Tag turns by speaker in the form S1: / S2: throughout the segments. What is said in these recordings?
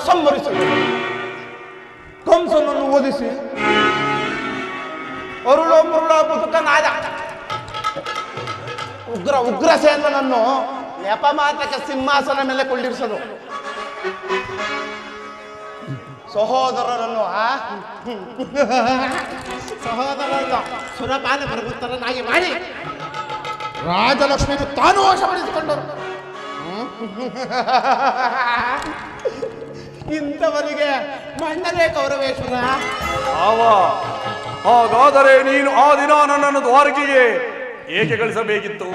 S1: ಸಂಹರಿಸಿದರು. ಕಂಸನನ್ನು ಓದಿಸಿ ಅರುಳೋ ಮುರುಳೋ ಬದುಕನಾದ ಉಗ್ರಸೇನನನ್ನು ನೆಪ ಮಾತ್ರಕ್ಕೆ ಸಿಂಹಾಸನ ಮೇಲೆ ಕೊಳ್ಳಿರಿಸಲು ಸಹೋದರರನ್ನು ಸುರಪಾನ ಪ್ರಭುತ್ತರನ್ನಾಗಿ ಮಾಡಿ ರಾಜಲಕ್ಷ್ಮಿಯನ್ನು ತಾನೂ ವಶಪಡಿಸಿಕೊಂಡರು. ಇಂಥವರಿಗೆ ಮಣ್ಣನೇ ಕೌರವೇಶ್ವರ.
S2: ಹಾಗಾದರೆ ನೀನು ಆ ದಿನ ನನ್ನನ್ನು ದ್ವಾರಕೆಗೆ ಏಕೆ ಕಳಿಸಬೇಕಿತ್ತು?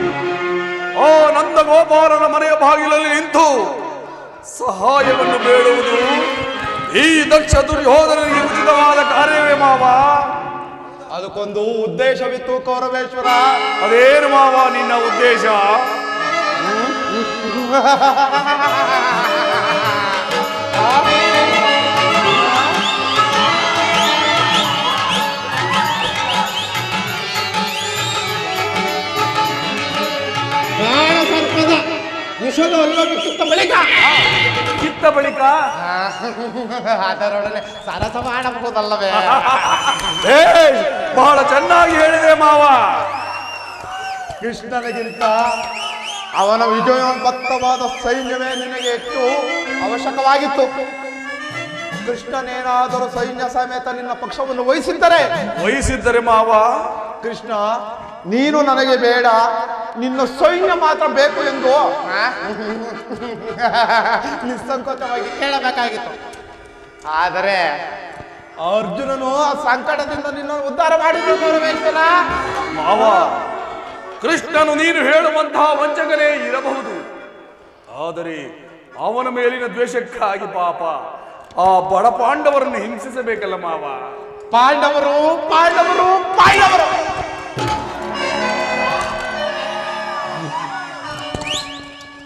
S2: ಆ ನಂದ ಗೋಪಾಲನ ಮನೆಯ ಬಾಗಿಲಲ್ಲಿ ನಿಂತು ಸಹಾಯವನ್ನು ಬೇಡುವುದು ಈ ದಕ್ಷ ದುರ್ಯೋಧನನಿಗೆ ಉಚಿತವಾದ ಕಾರ್ಯವೇ ಮಾವ?
S1: ಅದಕ್ಕೊಂದು ಉದ್ದೇಶವಿತ್ತು ಕೌರವೇಶ್ವರ.
S2: ಅದೇನು ಮಾವ ನಿನ್ನ ಉದ್ದೇಶ? ಕಿತ್ತ ಬಳಿಕ
S1: ಅದರೊಡನೆ ಸರಸ ಮಾಡಬಹುದಲ್ಲವೇ?
S2: ಬಹಳ ಚೆನ್ನಾಗಿ ಹೇಳಿದೆ ಮಾವ.
S1: ಕೃಷ್ಣನಿಗಿಂತ ಅವನ ವಿಜಯೋನ್ಮತ್ತವಾದ ಸೈನ್ಯವೇ ನಿನಗೆ ಹೆಚ್ಚು ಅವಶ್ಯಕವಾಗಿತ್ತು. ಕೃಷ್ಣನೇನಾದರೂ ಸೈನ್ಯ ಸಮೇತ ನಿನ್ನ ಪಕ್ಷವನ್ನು ವಹಿಸಿದ್ದರೆ
S2: ಮಾವ,
S1: ಕೃಷ್ಣ ನೀನು ನನಗೆ ಬೇಡ, ನಿನ್ನ ಸೈನ್ಯ ಮಾತ್ರ ಬೇಕು ಎಂದು ನಿಸ್ಸಂಕೋಚವಾಗಿ ಕೇಳಬೇಕಾಗಿತ್ತು. ಆದರೆ ಅರ್ಜುನನು ಆ ಸಂಕಟದಿಂದ ನಿನ್ನ ಉದ್ಧಾರ ಮಾಡಿದ್ರು ಕೌರವೇಶ್ವರ.
S2: ಮಾವ, ಕೃಷ್ಣನು ನೀನು ಹೇಳುವಂತಹ ವಂಚಕನೇ ಇರಬಹುದು, ಆದರೆ ಅವನ ಮೇಲಿನ ದ್ವೇಷಕ್ಕಾಗಿ ಪಾಪ ಆ ಬಡ ಪಾಂಡವರನ್ನು ಹಿಂಸಿಸಬೇಕಲ್ಲ ಮಾವ.
S1: ಪಾಂಡವರು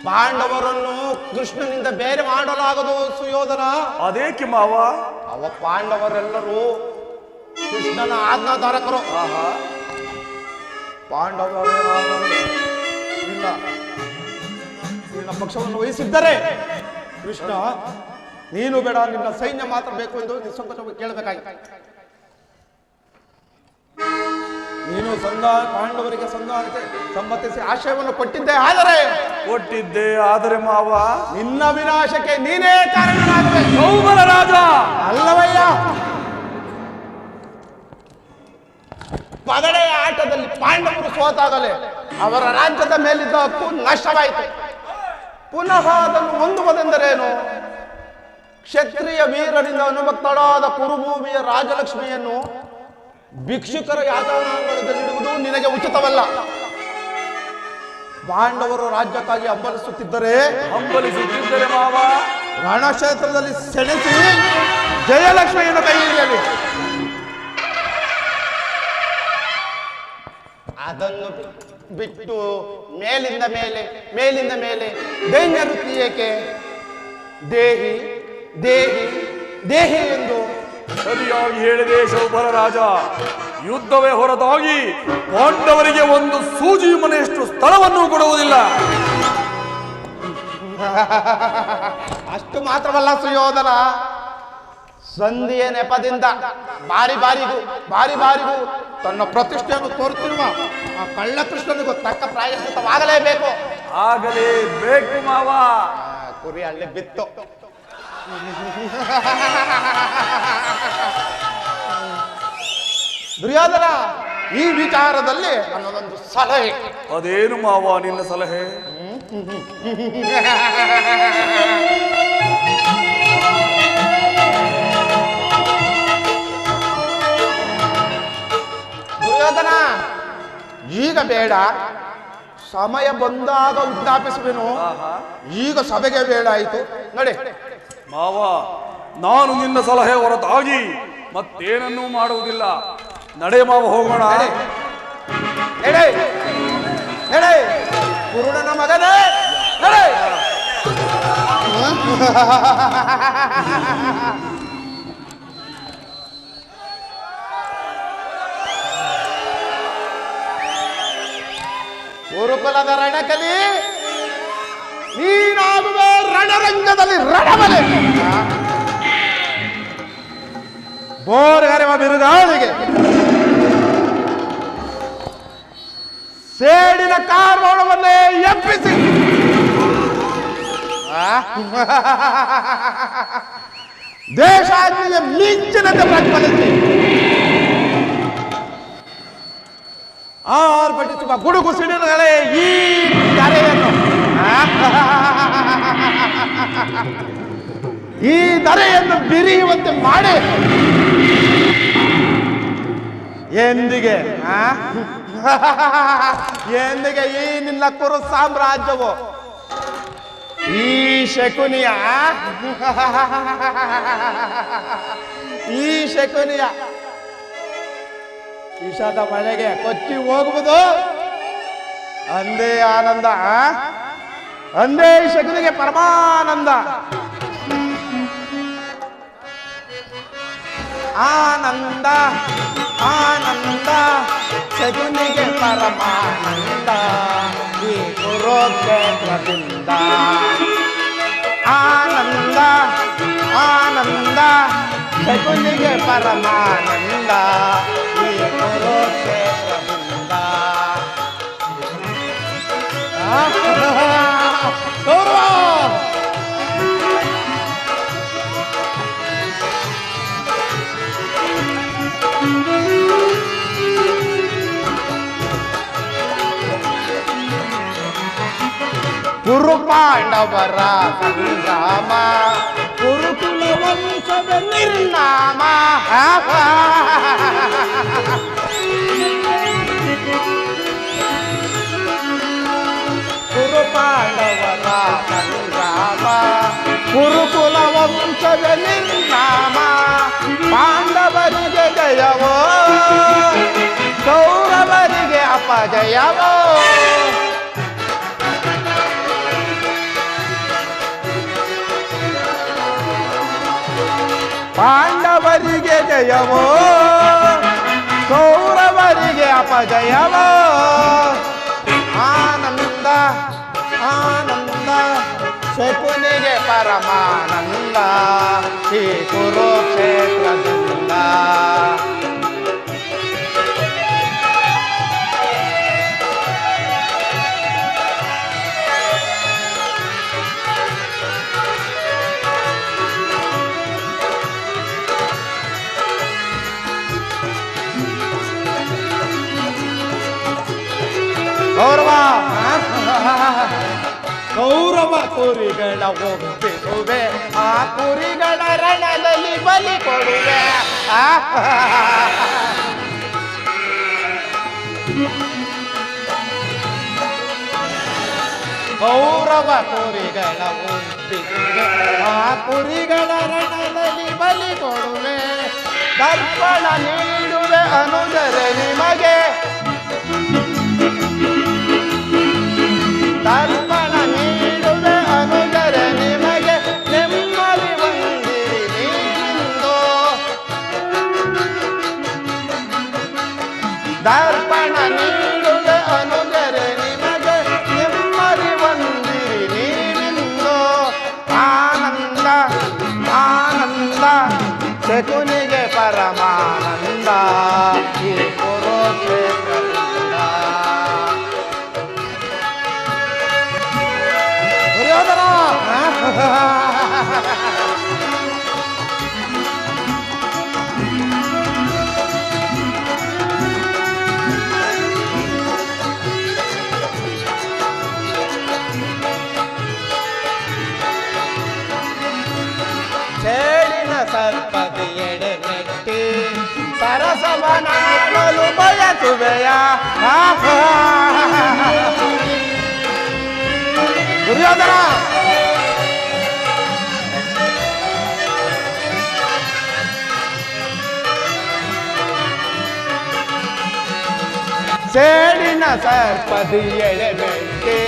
S1: ಪಾಂಡವರನ್ನು ಕೃಷ್ಣನಿಂದ ಬೇರೆ ಮಾಡಲಾಗದು ಸುಯೋಧನ.
S2: ಅದೇಕೆ ಮಾವ?
S1: ಅವ ಪಾಂಡವರೆಲ್ಲರೂ ಕೃಷ್ಣನ ಆಜ್ಞಾಧಾರಕರು. ಪಾಂಡವರೇನಾದರೂ ನಿನ್ನ ಪಕ್ಷವನ್ನು ವಹಿಸಿದ್ದರೆ ಕೃಷ್ಣ ನೀನು ಬೇಡ, ನಿನ್ನ ಸೈನ್ಯ ಮಾತ್ರ ಬೇಕು ಎಂದು ನಿಸ್ಸಂಕೋಚವಾಗಿ ಕೇಳಬೇಕಾಗಿತ್ತು. ನೀನು ಪಾಂಡವರಿಗೆ ಸಂಧಾನಕ್ಕೆ ಸಮ್ಮತಿಸಿ ಆಶಯವನ್ನು ಕೊಟ್ಟಿದ್ದೆ.
S2: ಆದರೆ ಮಾವ,
S1: ನಿನ್ನ ವಿನಾಶಕ್ಕೆ ನೀನೇ ಕಾರಣನಾಗಬೇಕು.
S2: ಸೌಬಲ ರಾಜ
S1: ಅಲ್ಲವಯ್ಯ. ಪಗಡೆಯ ಆಟದಲ್ಲಿ ಪಾಂಡವರು ಸೋತಾಗಲೇ ಅವರ ರಾಜ್ಯದ ಮೇಲಿದ್ದ ಹಕ್ಕು ನಷ್ಟವಾಯಿತು. ಪುನಃ ಅದನ್ನು ಹೊಂದುವುದೆಂದರೇನು? ಕ್ಷತ್ರಿಯ ವೀರರಿಂದ ಅನುಭಕ್ತಳಾದ ಕುರುಭೂಮಿಯ ರಾಜಲಕ್ಷ್ಮಿಯನ್ನು ಭಿಕ್ಷುಕರ ಯಾತನಾಂಗಣದಲ್ಲಿಡುವುದು ನಿನಗೆ ಉಚಿತವಲ್ಲ. ಪಾಂಡವರು ರಾಜ್ಯಕ್ಕಾಗಿ ಹಂಬಲಿಸುತ್ತಿದ್ದರೆ
S2: ಮಾವ,
S1: ರಣಕ್ಷೇತ್ರದಲ್ಲಿ ಸೆಣಸಿ ಜಯಲಕ್ಷ್ಮಿಯನ್ನು ಕೈ ಹಿಡಿಯಲಿ. ಅದನ್ನು ಬಿಟ್ಟು ಮೇಲಿಂದ ಮೇಲೆ ದೈನ್ಯ ವೃತ್ತಿ ಏಕೆ? ದೇಹಿ ದೇಹಿ ದೇಹಿ ಎಂದು
S2: ಸರಿಯಾಗಿ ಹೇಳಿದೆ ಶೌಬಲ ರಾಜ. ಯುದ್ಧವೇ ಹೊರತಾಗಿ ಪಾಂಡವರಿಗೆ ಒಂದು ಸೂಜಿ ಮನೆಯಷ್ಟು ಸ್ಥಳವನ್ನು ಕೊಡುವುದಿಲ್ಲ.
S1: ಅಷ್ಟು ಮಾತ್ರವಲ್ಲ ಸುಯೋಧನ, ಸಂಧಿಯ ನೆಪದಿಂದ ಬಾರಿ ಬಾರಿಗೂ ತನ್ನ ಪ್ರತಿಷ್ಠೆಯನ್ನು ತೋರುತ್ತಿರುವ ಆ ಕಳ್ಳ ಕೃಷ್ಣನಿಗೂ ತಕ್ಕ ಪ್ರಾಯಶ್ಚಿತ್ತವಾಗಲೇಬೇಕು.
S2: ಆಗಲೇಬೇಕು ಮಾವ.
S1: ಕುರಿ ಹಳ್ಳಿ ಬಿತ್ತು. ದುರ್ಯೋಧನ, ಈ ವಿಚಾರದಲ್ಲಿ ನನ್ನದೊಂದು ಸಲಹೆ.
S2: ಅದೇನು ಮಾವ ನಿನ್ನ ಸಲಹೆ?
S1: ದುರ್ಯೋಧನ, ಈಗ ಬೇಡ, ಸಮಯ ಬಂದಾಗ ವಿಜ್ಞಾಪಿಸುವೆನು. ಈಗ ಸಭೆಗೆ ಬೇಡ ಆಯಿತು, ನಡೆ.
S2: ಮಾವ, ನಾನು ನಿನ್ನ ಸಲಹೆ ಹೊರತಾಗಿ ಮತ್ತೇನನ್ನೂ ಮಾಡುವುದಿಲ್ಲ. ನಡೆ ಮಾವ, ಹೋಗೋಣ.
S1: ನಡೆ ಕುರುಡನ ಮಗನೇ, ನಡೆ. ಗುರುಕುಲದ ರಣಕಲಿ ನೀನಾಗುವ ರಣರಂಗದಲ್ಲಿ ರಣಬಲೆ. ಬೋರ್ಗರೆವ ಬಿರುಗಾಳಿಗೆ ಸೇಡಿನ ಕಾರ್ಮೋಣವನ್ನೇ ಎಬ್ಬಿಸಿ ದೇಶಾಜ್ಞೆಗೆ ಮಿಂಚಿನಂತೆ ಪ್ರಜ್ವಲಿಸಿ ಆರ್ಭಟಿಸುವ ಗುಡುಗು ಸಿಡಿಲುಗಳೇ ಈ ಧರೆಯನ್ನು ಈ ಧರೆಯನ್ನು ಬಿರಿಯುವಂತೆ ಮಾಡಿ ಎಂದಿಗೆ ಎಂದಿಗೆ ಈ ನಿನ್ನ ಕುರು ಸಾಮ್ರಾಜ್ಯವು ಈ ಶಕುನಿಯ ವಿಷದ ಮಳೆಗೆ ಕೊಚ್ಚಿ ಹೋಗುವುದು ಅಂದೇ ಆನಂದ, ಅಂದೇ ಶಕುನಿಗೆ ಪರಮಾನಂದ. ಆನಂದ ಆನಂದ ಶಕುನಿಗೆ ಪರಮಾನಂದ ಈ ಕುರುಕ್ಷೇತ್ರದಿಂದ. ಆನಂದ ಆನಂದ ಶಕುನಿಗೆ ಪರಮಾನಂದ ಈ ಕುರುಕ್ಷೇತ್ರದಿಂದ. ಗೌರವ ಕುರು ಪಾಂಡವರ ಸಂಗ್ರಾಮ, ಕುರುಕುಲ ವಂಶದ ನಿರ್ನಾಮ. ಕುರು ಪಾಂಡವರ ಸಂಗ್ರಾಮ, ಕುರುಕುಲ ವಂಶದ ನಿರ್ನಾಮ. ಪಾಂಡವರಿಗೆ ಜಯವೋ, ಕೌರವರಿಗೆ ಅಪಜಯವೋ. ಪಾಂಡವರಿಗೆ ಜಯವೋ, ಕೌರವರಿಗೆ ಅಪಜಯವೋ. ಆನಂದ ಆನಂದ ಶಕುನಿಗೆ ಪರಮಾನಂದ ಈ ಕುರುಕ್ಷೇತ್ರದಿಂದ. ಗೌರವ ಕೌರವ ಕುರಿಗಳ ಒಪ್ಪಿಸುವೆ, ಆ ಕುರಿಗಳ ರಣದಲ್ಲಿ ಬಲಿ ಕೊಡುವೆ. ಕೌರವ ಕುರಿಗಳ ಒಪ್ಪಿಸುವೆ, ಆ ಕುರಿಗಳ ರಣದಲ್ಲಿ ಬಲಿ ಕೊಡುವೆ. ದರ್ಪಣ ನೀಡುವೆ ಅನುಜರೆ ನಿಮಗೆ, ದರ್ಪಣ ನೀಡುವೆ ಅನುಜರೆ ನಿಮಗೆ. ನೆಮ್ಮದಿ ಬಂದಿರಿ ನೀವಿಂದು, ದರ್ಪಣ ನೀಡುವೆ ಅನುಜರೆ ನಿಮಗೆ. ನೆಮ್ಮದಿ ಬಂದಿರಿ ನೀವಿಂದು. ಆನಂದ ಆನಂದ ಶಕುನಿಗೆ ಪರಮಾನಂದ ಈ ಕುರುಕ್ಷೇತ್ರದಿಂದ. ಸೇಡಿನ ಸರ್ಪದಿ ಎಡೆ ಮೆಟ್ಟಿ ಸರಸವನಾಡಲು ಬಯಸುವೆಯ. ದುರ್ಯೋಧನ ಸೇಡಿನ ಸರ್ಪದಿ ಎಡೆ ಮೆಟ್ಟಿ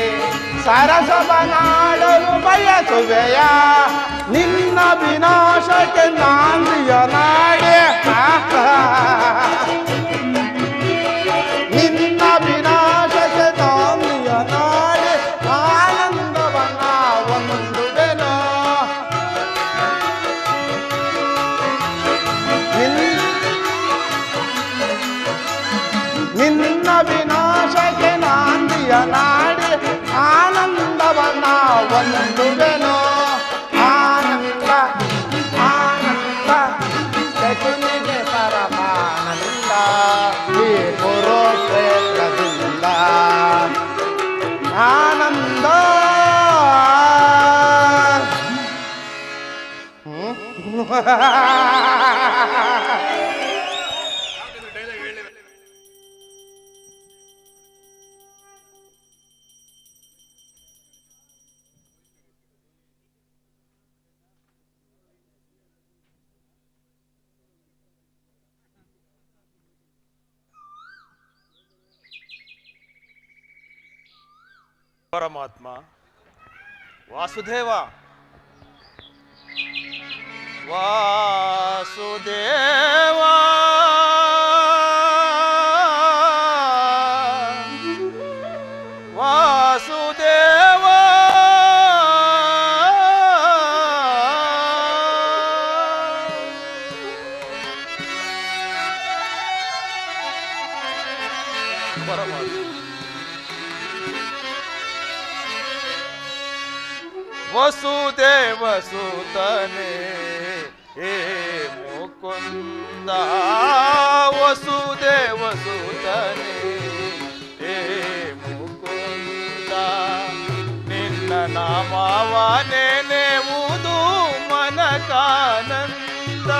S1: ಸರಸವನಾಡಲು ಬಯಸುವೆಯ. ನಿನ್ನ ವಿನಾಶಕ್ಕೆ ನಾಂದಿಯ ನಾಡೆ, ನಿನ್ನ ವಿನಾಶಕ್ಕೆ ನಾಂದಿಯ ನಾಡೆ. ಆನಂದವನ ಹೊಂದುವೆನೋ, ನಿನ್ನ ಹೊಂದುವೆನೋ ಆನಂದ ಆನಂದ ಶಕುನಿಗೆ ಪರಮಾನಂದ ಈ ಕುರುಕ್ಷೇತ್ರದಿಂದ ಆನಂದ.
S3: ಪರಮಾತ್ಮ ವಾಸುದೇವ ವಾಸುದೇವ ವಾಸುದೇವ ಪರಮಾತ್ಮ ವಸುದೇವ ಸುತನೇ ಹೇ ಮುಕುಂದ ವಸುದೇವ ಸುತನೇ ಹೇ ಮುಕುಂದ ನಿನ್ನ ನಾಮವ ನೆನೆಯುವುದು ಮನಕಾನಂದ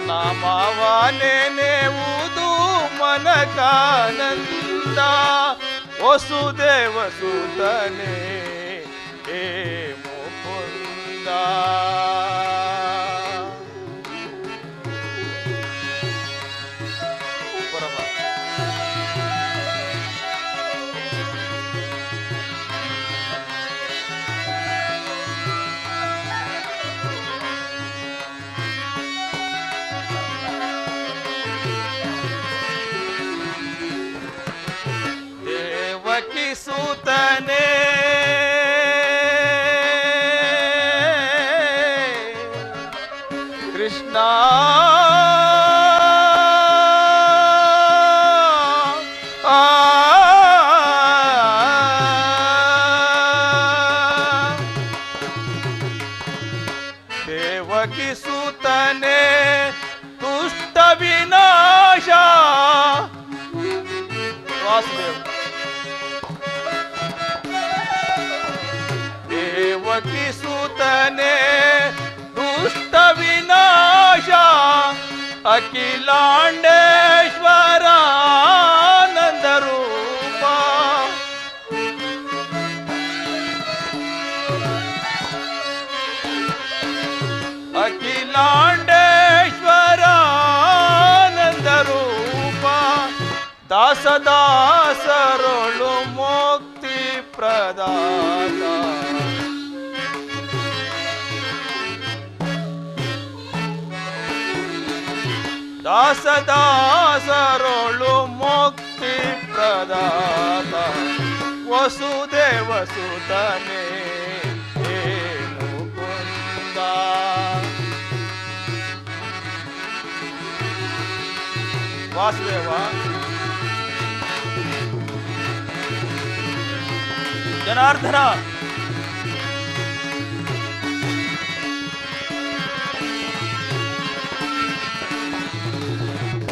S3: ನಾಮವ ನೆನೆಯುವುದು ಮನಕಾನಂದ ವಸುದೇವ ಸುತನೇ ಹೇ ಮುಕುಂದ. ಸುತನೇ ಕೃಷ್ಣ ದೇವಕಿ ಸುತನೇ ದುಷ್ಟ ವಿನಾಶ ವಾಸುದೇವ ದೇವಕಿ ಸುತನೇ ದುಷ್ಟ ವಿನಾಶ ಅಖಿಲಾಂಡೇಶ್ವರ ಆನಂದ ರೂಪ ಅಖಿಲಾಂಡೇಶ್ವರ ಆನಂದ ರೂಪ ದಾಸ ದಾಸರೊಳು ಮುಕ್ತಿ ಪ್ರದಾತ ದಾಸ ದಾಸರೊಳು ಮುಕ್ತಿ ಪ್ರದಾತ ವಸುದೇವ ಸುತನೇ ಹೇ ಮುಕುಂದ. ವಾಸುದೇವ ಜನಾರ್ದನ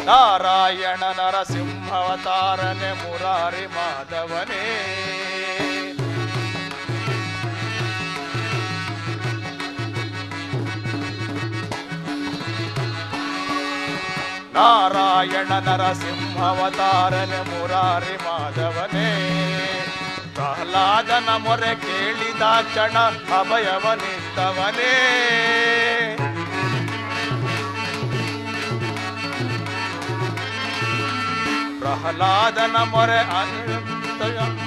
S3: ನಾರಾಯಣ ನರಸಿಂಹವತಾರನೆ ಮುರಾರಿ ಮಾಧವನೇ ನಾರಾಯಣ ನರಸಿಂಹವತಾರನೆ ಮುರಾರಿ ಮಾಧವನೇ ಪ್ರಹ್ಲಾದನ ಮೊರೆ ಕೇಳಿದ ಕ್ಷಣ ಅಭಯವನಿತ್ತವನೇ ಪ್ರಹ್ಲಾದನ ಮೊರೆ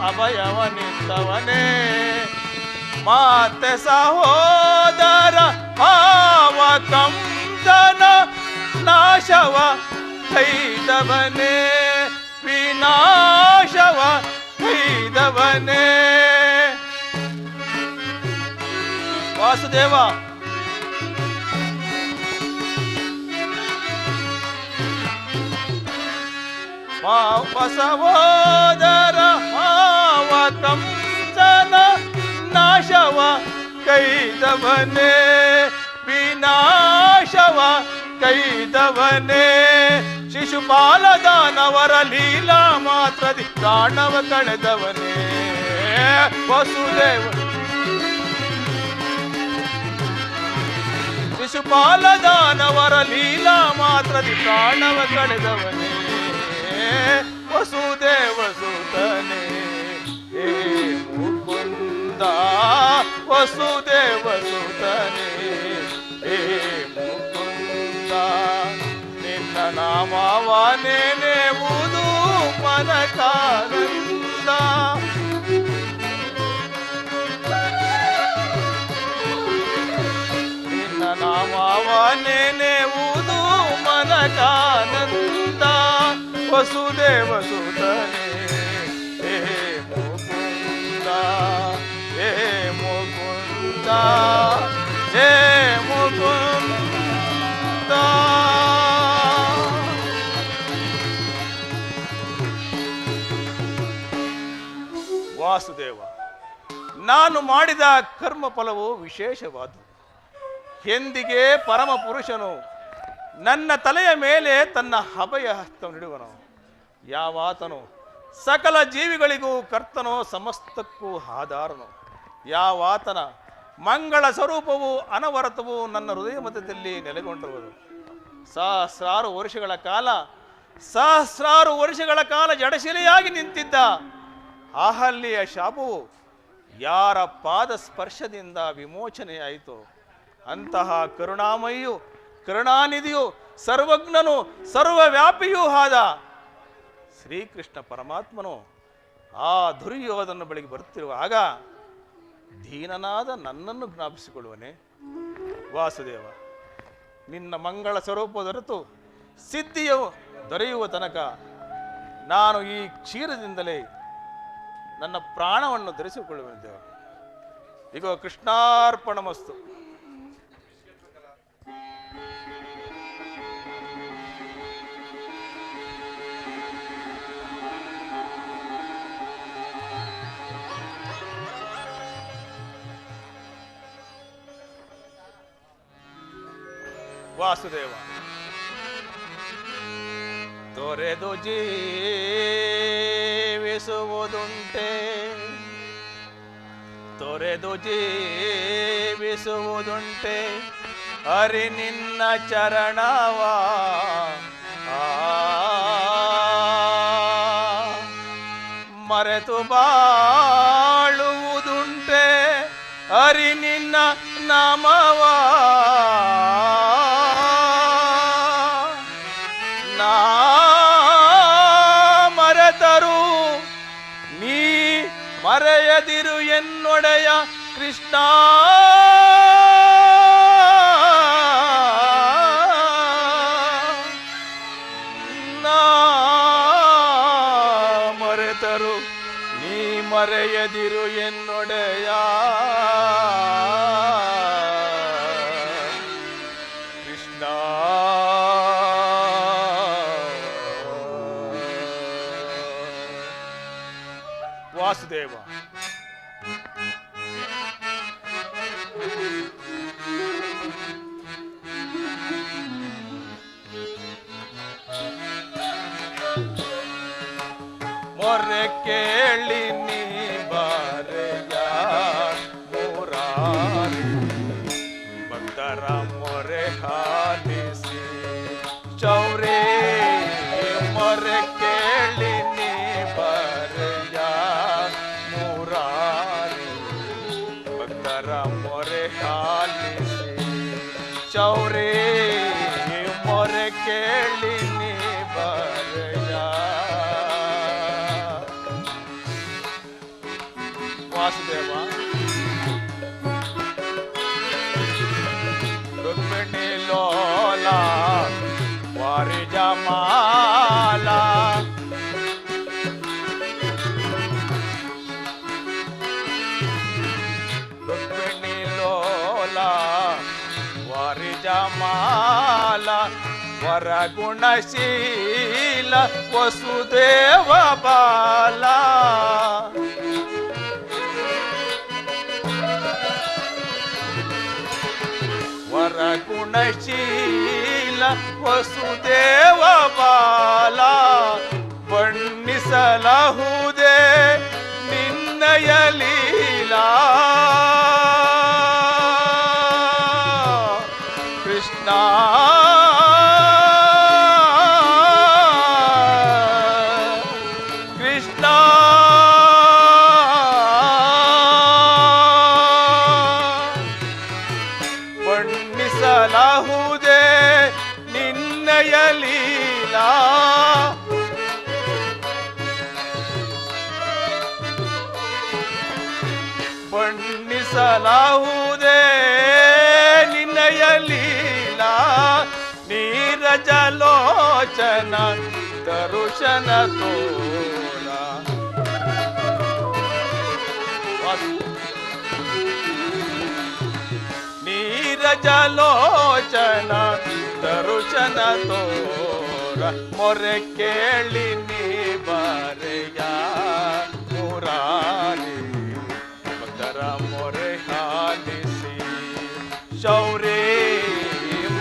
S3: ಅಭಯವನಿತ್ತವನೇ ಮಾತೆ ಸಹೋದರ ಭಾವ ಕಂಸನ ನಾಶವ ಕೈದವನೇ ವಿನಾಶವ ಕೈದವನೇ ವಾಸುದೇವ ಬಸವೋದರ ಹಾವ ಕಂಸನ ನಾಶವ ಕೈದವನೇ ವಿನಾಶವ ಕೈದವನೇ ಶಿಶುಪಾಲ ದಾನವರ ಲೀಲಾ ಮಾತ್ರದಿ ಪ್ರಾಣವ ಕಳೆದವನೇ ವಸುದೇವ ಶಿಶುಪಾಲ ದಾನವರ ಲೀಲಾ ಮಾತ್ರದಿ ಪ್ರಾಣವ ಕಳೆದವನೇ ವಸುದೇವ ಸುತನೇ ಹೇ ಮುಕುಂದ ವಸುದೇವ ಸುತನೇ ಹೇ ಮುಕುಂದ ನಿನ್ನ ನಾಮವ ನೆನೆಯುವುದು ಮನಕಾನಂದ ನಿನ್ನ ನಾಮವ ನೆನೆಯುವುದು ಮನಕಾನಂದ ವಸುದೇವ ಸುತನೇ ಹೇ ಮುಕುಂದ ಹೇ ಮುಕುಂದ ಹೇ ಮುಕುಂದ. ವಾಸುದೇವ, ನಾನು ಮಾಡಿದ ಕರ್ಮ ಫಲವು ವಿಶೇಷವಾದುದು. ಎಂದಿಗೆ ಪರಮ ಪುರುಷನು ನನ್ನ ತಲೆಯ ಮೇಲೆ ತನ್ನ ಅಭಯ ಹಸ್ತವನ್ನಿಡುವನು. ಯಾವಾತನು ಸಕಲ ಜೀವಿಗಳಿಗೂ ಕರ್ತನೋ ಸಮಸ್ತಕ್ಕೂ ಆಧಾರನು. ಯಾವಾತನ ಮಂಗಳ ಸ್ವರೂಪವು ಅನವರತವು ನನ್ನ ಹೃದಯ ಮಧ್ಯದಲ್ಲಿ ನೆಲೆಗೊಂಡಿರುವುದು. ಸಹಸ್ರಾರು ವರ್ಷಗಳ ಕಾಲ ಜಡಶಿಲೆಯಾಗಿ ನಿಂತಿದ್ದ ಅಹಲ್ಯೆಯ ಶಾಪವು ಯಾರ ಪಾದ ಸ್ಪರ್ಶದಿಂದ ವಿಮೋಚನೆಯಾಯಿತು ಅಂತಹ ಕರುಣಾಮಯಿಯು ಕರುಣಾನಿಧಿಯು ಸರ್ವಜ್ಞನು ಸರ್ವವ್ಯಾಪಿಯೂ ಆದ ಶ್ರೀಕೃಷ್ಣ ಪರಮಾತ್ಮನು ಆ ದುರ್ಯೋಧನ ಬಳಿಗೆ ಬರುತ್ತಿರುವಾಗ ದೀನನಾದ ನನ್ನನ್ನು ಜ್ಞಾಪಿಸಿಕೊಳ್ಳುವನೇ. ವಾಸುದೇವ, ನಿನ್ನ ಮಂಗಳ ಸ್ವರೂಪ ದೊರೆತು ಸಿದ್ಧಿಯು ದೊರೆಯುವ ತನಕ ನಾನು ಈ ಕ್ಷೀರದಿಂದಲೇ ನನ್ನ ಪ್ರಾಣವನ್ನು ಧರಿಸಿಕೊಳ್ಳುವಂತೆ. ಈಗ ಕೃಷ್ಣಾರ್ಪಣಮಸ್ತು. ವಾಸುದೇವ, ತೊರೆದು ಜೀವಿಸುವುದುಂಟೆ ಹರಿ ನಿನ್ನ ಚರಣವ ಮರೆತು ಬಾಳುವುದುಂಟೆ ಹರಿ ನಿನ್ನ ನಾಮವ ಮರೆತರು ನೀ ಮರೆಯದಿರು ಎನ್ನೊಡೆಯ ಕೃಷ್ಣ. ಮರೆತರು ನೀ ಮರೆಯದಿರು ಎನ್ನೊಡೆಯ ಕೃಷ್ಣ. ವಾಸುದೇವ, ಮೊರೆ ಕೇಳಿ ನೀ ಬಾರೆಯ ಮುರಾರಿ ಭಕ್ತರ ಮೊರೆ ಹಾಲಿಸಿ ಚೌರೇ. ಮೊರೆ ಕೇಳಿ ನೀ ಬಾರೆಯ ಮುರಾರಿ ಭಕ್ತರ ಮೊರೆ ಹಾಲಿಸಿ ಚೌರೇ. ಮೊರೆ ಕೇಳಿ ನೀ ಬಾರೆಯ. ವಾಸುದೇವ, ರುಕ್ಮಿಣಿ ಲೋಲ ವಾರಿ ಜಮಾಲ ರುಕ್ಮಿಣಿ ಲೋಲ ವಾರಿ ಜಮಾಲ ವರಗುಣಶೀಲ ವಸುದೇವ ಬಾಲ ವರಗುಣಶೀಲ ವಸುದೇವ ಬಾಲ ಬಣ್ಣಿಸಲಹುದೇ ನಿನ್ನಯ ಲೀಲಾ ಕೃಷ್ಣ ಕೃಷ್ಣ ಬಣ್ಣಿಸಲಹುದೇ ನಿನ್ನಯ ಲೀಲಾ ಬಣ್ಣಿಸಲಾಹುದೇ ನಿನ್ನಯ ಲೀಲಾ ನೀರಜಲೋಚನ ದರುಶನ ತೋರ ನೀರಜಲೋಚನ ದರುಶನ ತೋರ ಮೊರೆ ಕೇಳಿ ನೀ ಬಾರೆಯ ಮುರಾರಿ ಮೊರೆ ಹಾಲಿಸಿ ಶೌರೇ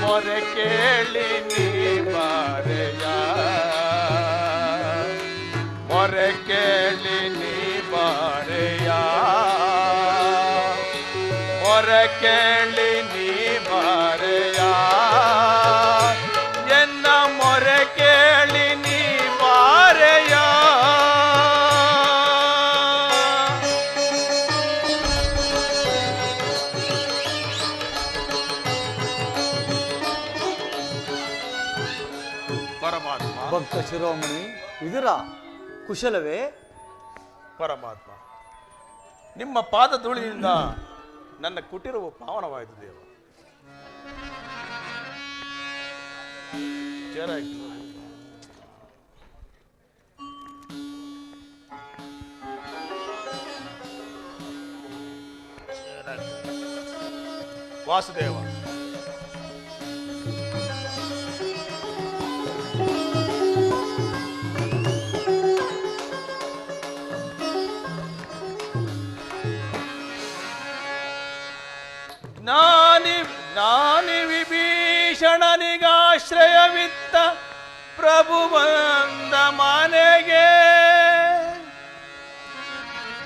S3: ಮೊರೆ ಕೇಳಿ ನೀ ಬಾರೆಯ ಮೊರೆ ಕೇಳಿ ನೀ ಬಾರೆಯ ಮೊರೆ ಕೇಳಿ ನೀ ಬಾರೆಯ ಎನ್ನ ಮೊರೆ ಕೇಳಿ ನೀ ಬಾರೆಯ
S4: ಭಕ್ತ ಶಿರೋಮಣಿ ವಿದುರ ಕುಶಲವೇ?
S3: ಪರಮಾತ್ಮ, ನಿಮ್ಮ ಪಾದ ಧೂಳಿನಿಂದ ನನ್ನ ಕುಟಿರವು ಪಾವನವಾಯಿತು ದೇವ. ವಾಸುದೇವ, ಜ್ಞಾನಿ ವಿಭೀಷಣನಿಗಾಶ್ರಯವಿತ್ತ ಪ್ರಭು ಬಂದ ಮನೆಗೆ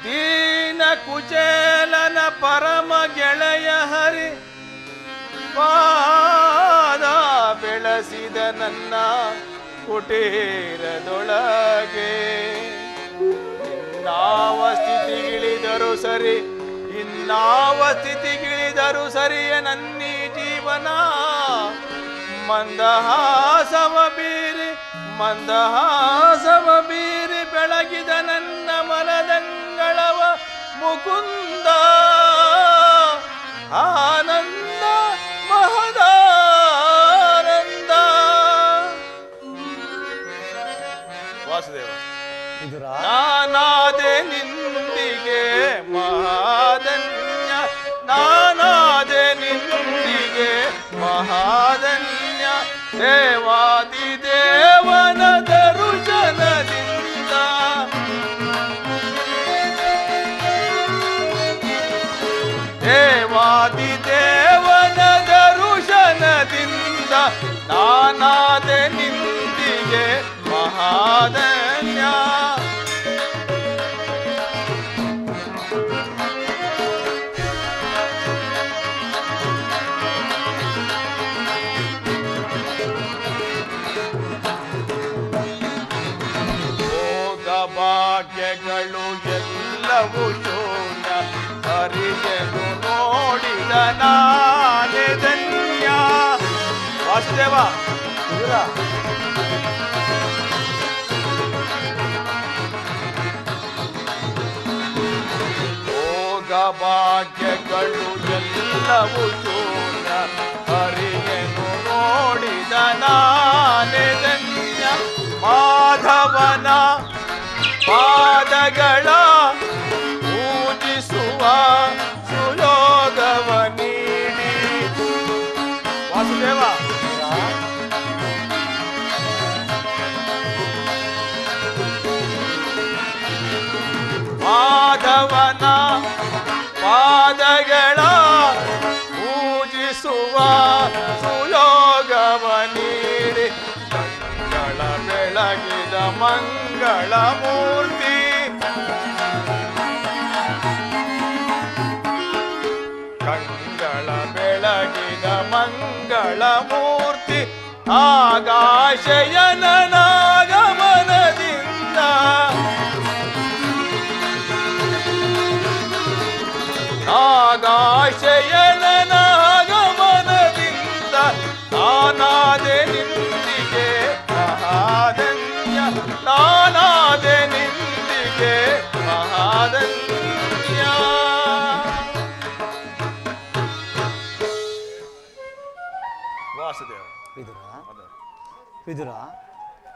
S3: ದೀನ ಕುಚೇಲನ ಪರಮ ಗೆಳೆಯ ಹರಿ ಪಾದ ಬೆಳೆಸಿದ ನನ್ನ ಕುಟೀರದೊಳಗೆ ಇನ್ನಾವ ಸ್ಥಿತಿಗಿಳಿದರು ಸರಿ, ಇನ್ನಾವ ಸ್ಥಿತಿಗಿಳಿದರು ಸರಿಯ ನನ್ನೀ ಜೀವನ ಮಂದಹಾಸವ ಬೀರಿ ಬೆಳಗಿದ ನನ್ನ ಮನದಂಗಳವ ಮುಕುಂದ ಆನಂದ ಮಹದಾನಂದ. ವಾಸುದೇವ, ನಾನಾದೆ ನಿಂದಿಗೆ ಮಹಾಧನ್ಯ, ನಾನಾದೆ ನಿಂದಿಗೆ ಮಹಾಧನ್ಯ, ದೇವಾದಿ ದೇವನ ದರುಶನದಿಂದ ದೇವಾದಿ ದೇವನ ದರುಶನದಿಂದ ನಾನಾದೆ ನಿಂದಿಗೆ ಮಹಾಧನ್ಯ. ಭಾಗ್ಯಗಳು ಎಲ್ಲವೂ ಶೂನ್ಯ, ಹರಿಯನು ನೋಡಿದ ನಾನೇ ಧನ್ಯ. ವಾಸುದೇವ, ಭೋಗ ಭಾಗ್ಯಗಳು ಎಲ್ಲವೂ ಶೂನ್ಯ, ಹರಿಯನು ನೋಡಿದ ನಾನೇ ಧನ್ಯ. ಮಾಧವನ ಪಾದಗಳ ಪೂಜಿಸುವ ಸುಯೋಗವ ನೀಡಿ. ವಾಸುದೇವ, ಮಾಧವನ ಪಾದಗಳ ಪೂಜಿಸುವ ಸುಯೋಗವ ನೀಡಿ ಕಂಗಳ ಬೆಳಗಿದ ಮಂಗಳ ಮೂರ್ತಿ ಕಂಗಳ ಬೆಳಗಿದ ಮಂಗಳ ಮೂರ್ತಿ ಆಕಾಶಯನನಾಗಮನದಿಂದ ಆಕಾಶಯನನಾಗಮನದಿಂದ ನಾನಾದೆ ನಿಂದಿಗೆ ಮಹಾಧನ್ಯ ನಾನಾದೆ ನಿಂದಿಗೆ ಮಹಾಧನ್ಯ. ವಾಸುದೇವ
S4: ವಿದುರ ವಿದುರ,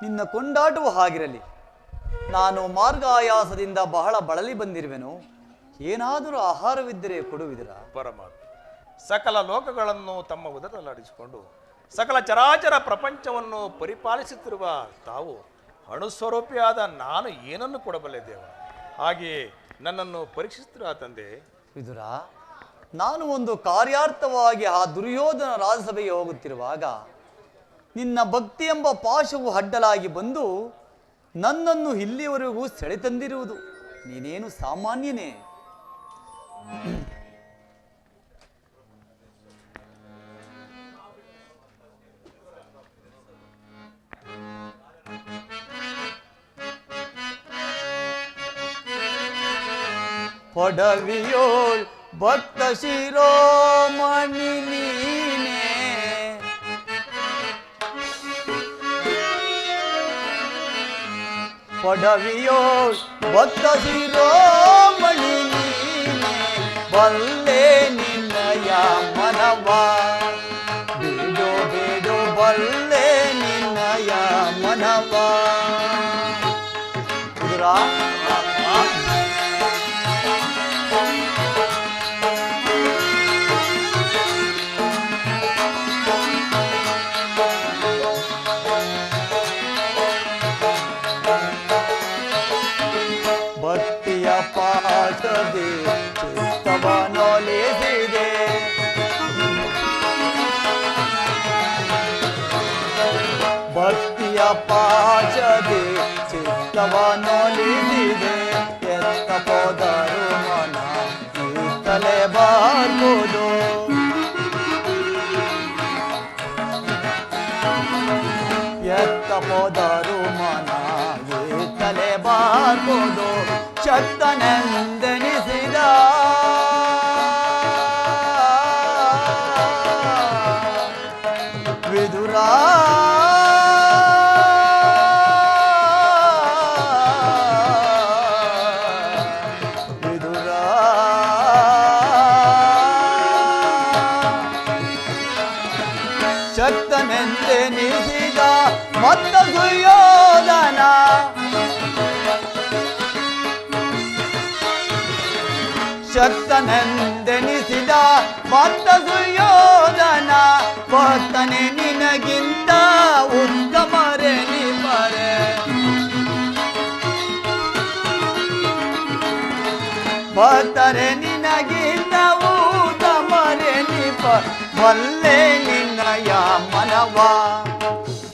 S4: ನಿನ್ನ ಕೊಂಡಾಟವು ಹಾಗಿರಲಿ. ನಾನು ಮಾರ್ಗಾಯಾಸದಿಂದ ಬಹಳ ಬಳಲಿ ಬಂದಿರುವೆನು. ಏನಾದರೂ ಆಹಾರವಿದ್ದರೆ ಕೊಡುವಿದುರ.
S3: ಪರಮಾತ್ಮ ಸಕಲ ಲೋಕಗಳನ್ನು ತಮ್ಮ ಉದರದಲ್ಲಾಡಿಸಿಕೊಂಡು ಸಕಲ ಚರಾಚರ ಪ್ರಪಂಚವನ್ನು ಪರಿಪಾಲಿಸುತ್ತಿರುವ ತಾವು ಅಣುಸ್ವರೂಪಿಯಾದ ನಾನು ಏನನ್ನು ಕೊಡಬಲ್ಲೆ ದೇವ? ಹಾಗೆಯೇ ನನ್ನನ್ನು ಪರೀಕ್ಷಿಸುತ್ತಿರುವ ತಂದೆ.
S4: ವಿದುರ, ನಾನು ಒಂದು ಕಾರ್ಯಾರ್ಥವಾಗಿ ಆ ದುರ್ಯೋಧನ ರಾಜಸಭೆಗೆ ಹೋಗುತ್ತಿರುವಾಗ ನಿನ್ನ ಭಕ್ತಿ ಎಂಬ ಪಾಶವು ಅಡ್ಡಲಾಗಿ ಬಂದು ನನ್ನನ್ನು ಇಲ್ಲಿಯವರೆಗೂ ಸೆಳೆತಂದಿರುವುದು. ನೀನೇನು ಸಾಮಾನ್ಯನೇ? ಪಡವಿಯೋಳ್ ಭಕ್ತ ಶಿರೋಮಣಿ ನೀನೇ, ಪಡವಿಯೋಳ್ ಭಕ್ತ ಶಿರೋಮಣಿ ನೀನೇ, ಬಲ್ಲೆ ನಿನ್ನಯ ಮನವ ಬೇಡೋ ಬೇಡೋ ಬಲ್ಲೆ ನಿನ್ನಯ ಮನವ. ಕುದುರಾ ಭಕ್ತಿಯ ಪಾಠದೆ ಚಿತ್ತವನೊಲಿಸಿದೆ, ಭಕ್ತಿಯ ಪಾಠದೆ ಚಿತ್ತವನೊಲಿಸಿದೆ. ಎತ್ತ ಹೋದರು ಮನ ಈತಲೆ ಬಾರ್ಬೋದು, ಎತ್ತ ಹೋದರು ಮನ ಈತಲೆ ಬಾರ್ಬೋದು. ಶಕ್ತನೆಂದೆನಿಸಿದ ವಿದುರ, ವಿದುರ ಶಕ್ತನೆಂದೆನಿಸಿದ ಮತ್ತ ಸುಯೋಧನ, ಶಕ್ತನೆಂದೆನಿಸಿದ ಮತ್ತ ಸುಯೋಧನ. ಭಕ್ತನೆ ನಿನಗಿಂತ ಉತ್ತಮರೆ ನಿಪರೆ, ಭಕ್ತರೆ ನಿನಗಿಂತ ಉತ್ತಮರೆ ನಿಪ, ಬಲ್ಲೆ ನಿನ್ನಯ ಮನವ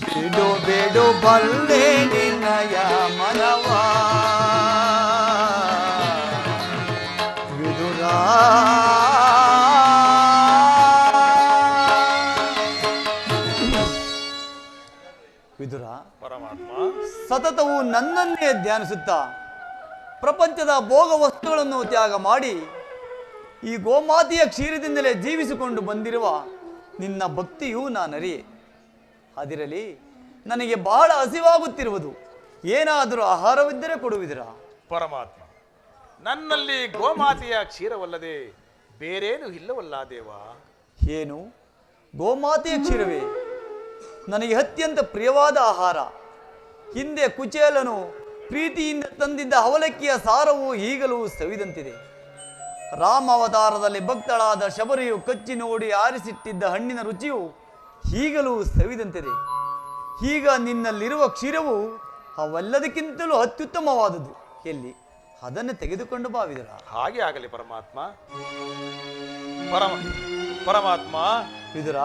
S4: ಬಿಡು ಬಿಡು ಬಲ್ಲೆ ನಿನ್ನಯ ಮನವ. ವಿದುರ ವಿದುರ,
S3: ಪರಮಾತ್ಮ
S4: ಸತತವು ನನ್ನನ್ನೇ ಧ್ಯಾನಿಸುತ್ತಾ ಪ್ರಪಂಚದ ಭೋಗ ವಸ್ತುಗಳನ್ನು ತ್ಯಾಗ ಮಾಡಿ ಈ ಗೋಮಾತೆಯ ಕ್ಷೀರದಿಂದಲೇ ಜೀವಿಸಿಕೊಂಡು ಬಂದಿರುವ ನಿನ್ನ ಭಕ್ತಿಯು ನಾನರಿಯೆ. ಅದಿರಲಿ, ನನಗೆ ಬಹಳ ಹಸಿವಾಗುತ್ತಿರುವುದು. ಏನಾದರೂ ಆಹಾರವಿದ್ದರೆ ಕೊಡುವಿದಿರಾ?
S3: ಪರಮಾತ್ಮ ನನ್ನಲ್ಲಿ ಗೋಮಾತೆಯ ಕ್ಷೀರವಲ್ಲದೆ ಬೇರೇನು ಇಲ್ಲವಲ್ಲ ದೇವ.
S4: ಏನು? ಗೋಮಾತೆಯ ಕ್ಷೀರವೇ ನನಗೆ ಅತ್ಯಂತ ಪ್ರಿಯವಾದ ಆಹಾರ. ಹಿಂದೆ ಕುಚೇಲನು ಪ್ರೀತಿಯಿಂದ ತಂದಿದ್ದ ಅವಲಕ್ಕಿಯ ಸಾರವು ಈಗಲೂ ಸವಿದಂತಿದೆ. ರಾಮ ಅವತಾರದಲ್ಲಿ ಭಕ್ತಳಾದ ಶಬರಿಯು ಕಚ್ಚಿ ನೋಡಿ ಆರಿಸಿಟ್ಟಿದ್ದ ಹಣ್ಣಿನ ರುಚಿಯು ಈಗಲೂ ಸವಿದಂತಿದೆ. ಈಗ ನಿನ್ನಲ್ಲಿರುವ ಕ್ಷೀರವು ಅವೆಲ್ಲದಕ್ಕಿಂತಲೂ ಅತ್ಯುತ್ತಮವಾದುದು. ಎಲ್ಲಿ ಅದನ್ನೇ ತೆಗೆದುಕೊಂಡು ಬಾ ವಿದುರ.
S3: ಹಾಗೆ ಆಗಲಿ ಪರಮಾತ್ಮ. ಪರಮಾತ್ಮ
S4: ವಿದುರ,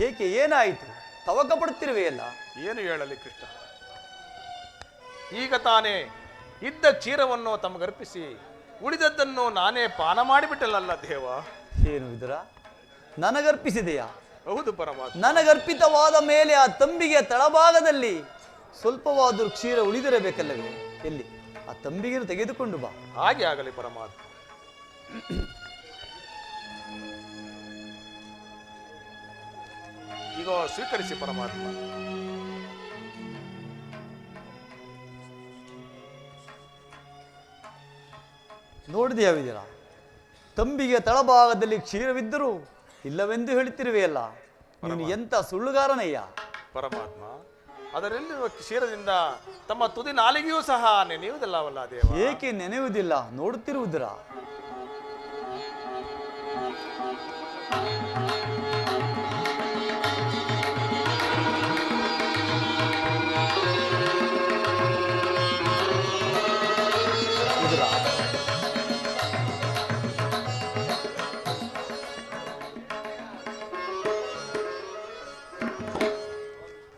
S4: ಏಕೆ ಏನಾಯಿತು? ತವಕ ಪಡುತ್ತಿರುವೆಯಲ್ಲ.
S3: ಏನು ಹೇಳಲಿ ಕೃಷ್ಣ, ಈಗ ತಾನೇ ಇದ್ದ ಕ್ಷೀರವನ್ನು ತಮಗರ್ಪಿಸಿ ಉಳಿದದ್ದನ್ನು ನಾನೇ ಪಾನ ಮಾಡಿಬಿಟ್ಟಲ್ಲ ದೇವ.
S4: ಏನು ವಿದುರ, ನನಗರ್ಪಿಸಿದೆಯಾ?
S3: ಹೌದು ಪರಮಾತ್ಮ.
S4: ನನಗರ್ಪಿತವಾದ ಮೇಲೆ ಆ ತಂಬಿಗೆ ತಳಭಾಗದಲ್ಲಿ ಸ್ವಲ್ಪವಾದರೂ ಕ್ಷೀರ ಉಳಿದಿರಬೇಕಲ್ಲವೇ? ಎಲ್ಲಿ? ಆ ತಂಬಿಗೆ ತೆಗೆದುಕೊಂಡು ಬಾ.
S3: ಹಾಗೆ ಆಗಲಿ ಪರಮಾತ್ಮ. ಈಗ ಸ್ವೀಕರಿಸಿ ಪರಮಾತ್ಮ.
S4: ನೋಡಿದೆಯಾ ವಿದುರ, ತಂಬಿಗೆ ತಳಭಾಗದಲ್ಲಿ ಕ್ಷೀರವಿದ್ದರೂ ಇಲ್ಲವೆಂದು ಹೇಳುತ್ತಿರುವೆಯಲ್ಲ, ನೀನು ಎಂತ ಸುಳ್ಳುಗಾರನಯ್ಯ.
S3: ಪರಮಾತ್ಮ, ಅದರಲ್ಲಿರುವ ಕ್ಷೀರದಿಂದ ತಮ್ಮ ತುದಿ ನಾಲಿಗೆಯೂ ಸಹ ನೆನೆಯುವುದಿಲ್ಲವಲ್ಲ ದೇವ.
S4: ಏಕೆ ನೆನೆಯುವುದಿಲ್ಲ? ನೋಡುತ್ತಿರುವುದರ.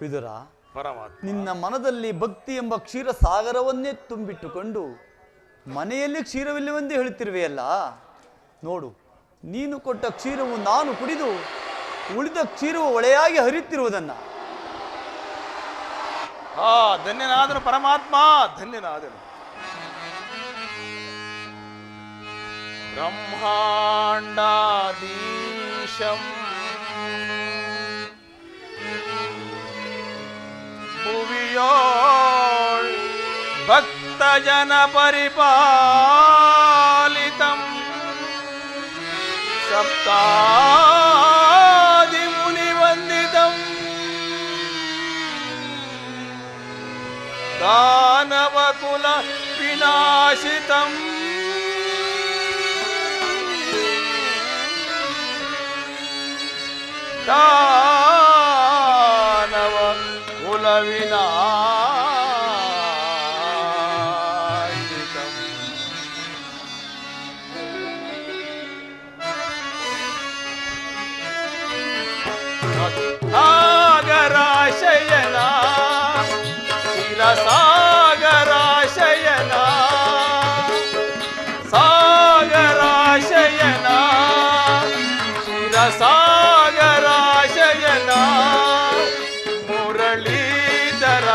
S4: ವಿದುರ,
S3: ಪರಮಾತ್ಮ,
S4: ನಿನ್ನ ಮನದಲ್ಲಿ ಭಕ್ತಿ ಎಂಬ ಕ್ಷೀರ ಸಾಗರವನ್ನೇ ತುಂಬಿಟ್ಟುಕೊಂಡು ಮನೆಯಲ್ಲಿ ಕ್ಷೀರವಿಲ್ಲವೆಂದು ಹೇಳುತ್ತಿರುವೆಯಲ್ಲ. ನೋಡು, ನೀನು ಕೊಟ್ಟ ಕ್ಷೀರವು ನಾನು ಕುಡಿದು ಉಳಿದ ಕ್ಷೀರವು ಒಳೆಯಾಗಿ ಹರಿಯುತ್ತಿರುವುದನ್ನ.
S3: ಧನ್ಯನಾದನು ಪರಮಾತ್ಮ, ಧನ್ಯನಾದನು. ಬ್ರಹ್ಮಾಂಡಾಧೀಶಂ ಭುವಿಯೋಳ್ ಭಕ್ತಜನ ಪರಿಪಾಲಿತಂ ಸಪ್ತಾದಿ ಮುನಿ ವಂದಿತಂ ದಾನವ ಕುಲ ವಿನಾಶಿತಂ ದಾನವ ಕುಲ ವಿನಾಶಿತಂ ಸಾಗರಾಶಯನ ಸಾಗರಾಶಯನ ಸಾಗರಾಶಯನ ಶಿರಸಾಗರಾಶಯನ ಮುರಳೀಧರ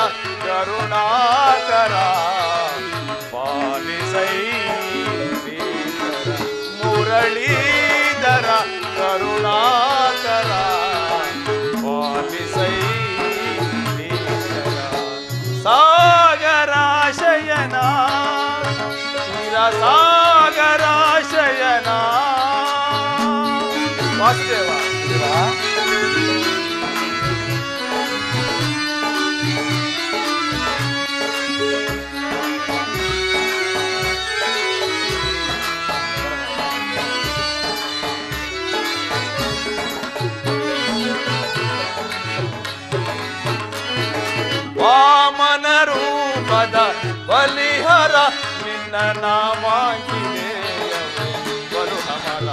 S3: ಕರುಣಾಕರ ಪಾಲಿಸೈ ಮುರಳೀಧರ ಕರುಣಾಕರ ಪಾಲಿಸೈ ಸಾಗರಾಶಯನ ಶಿರಸಾಗರಾಶಯನ ವಾಸುದೇವ. ವಾಮನ ರೂಪದ ಬಲಿಹರ ನಿನ್ನ ನಾಮಾಗಿದೆ ಬಲು ಹಮಲ.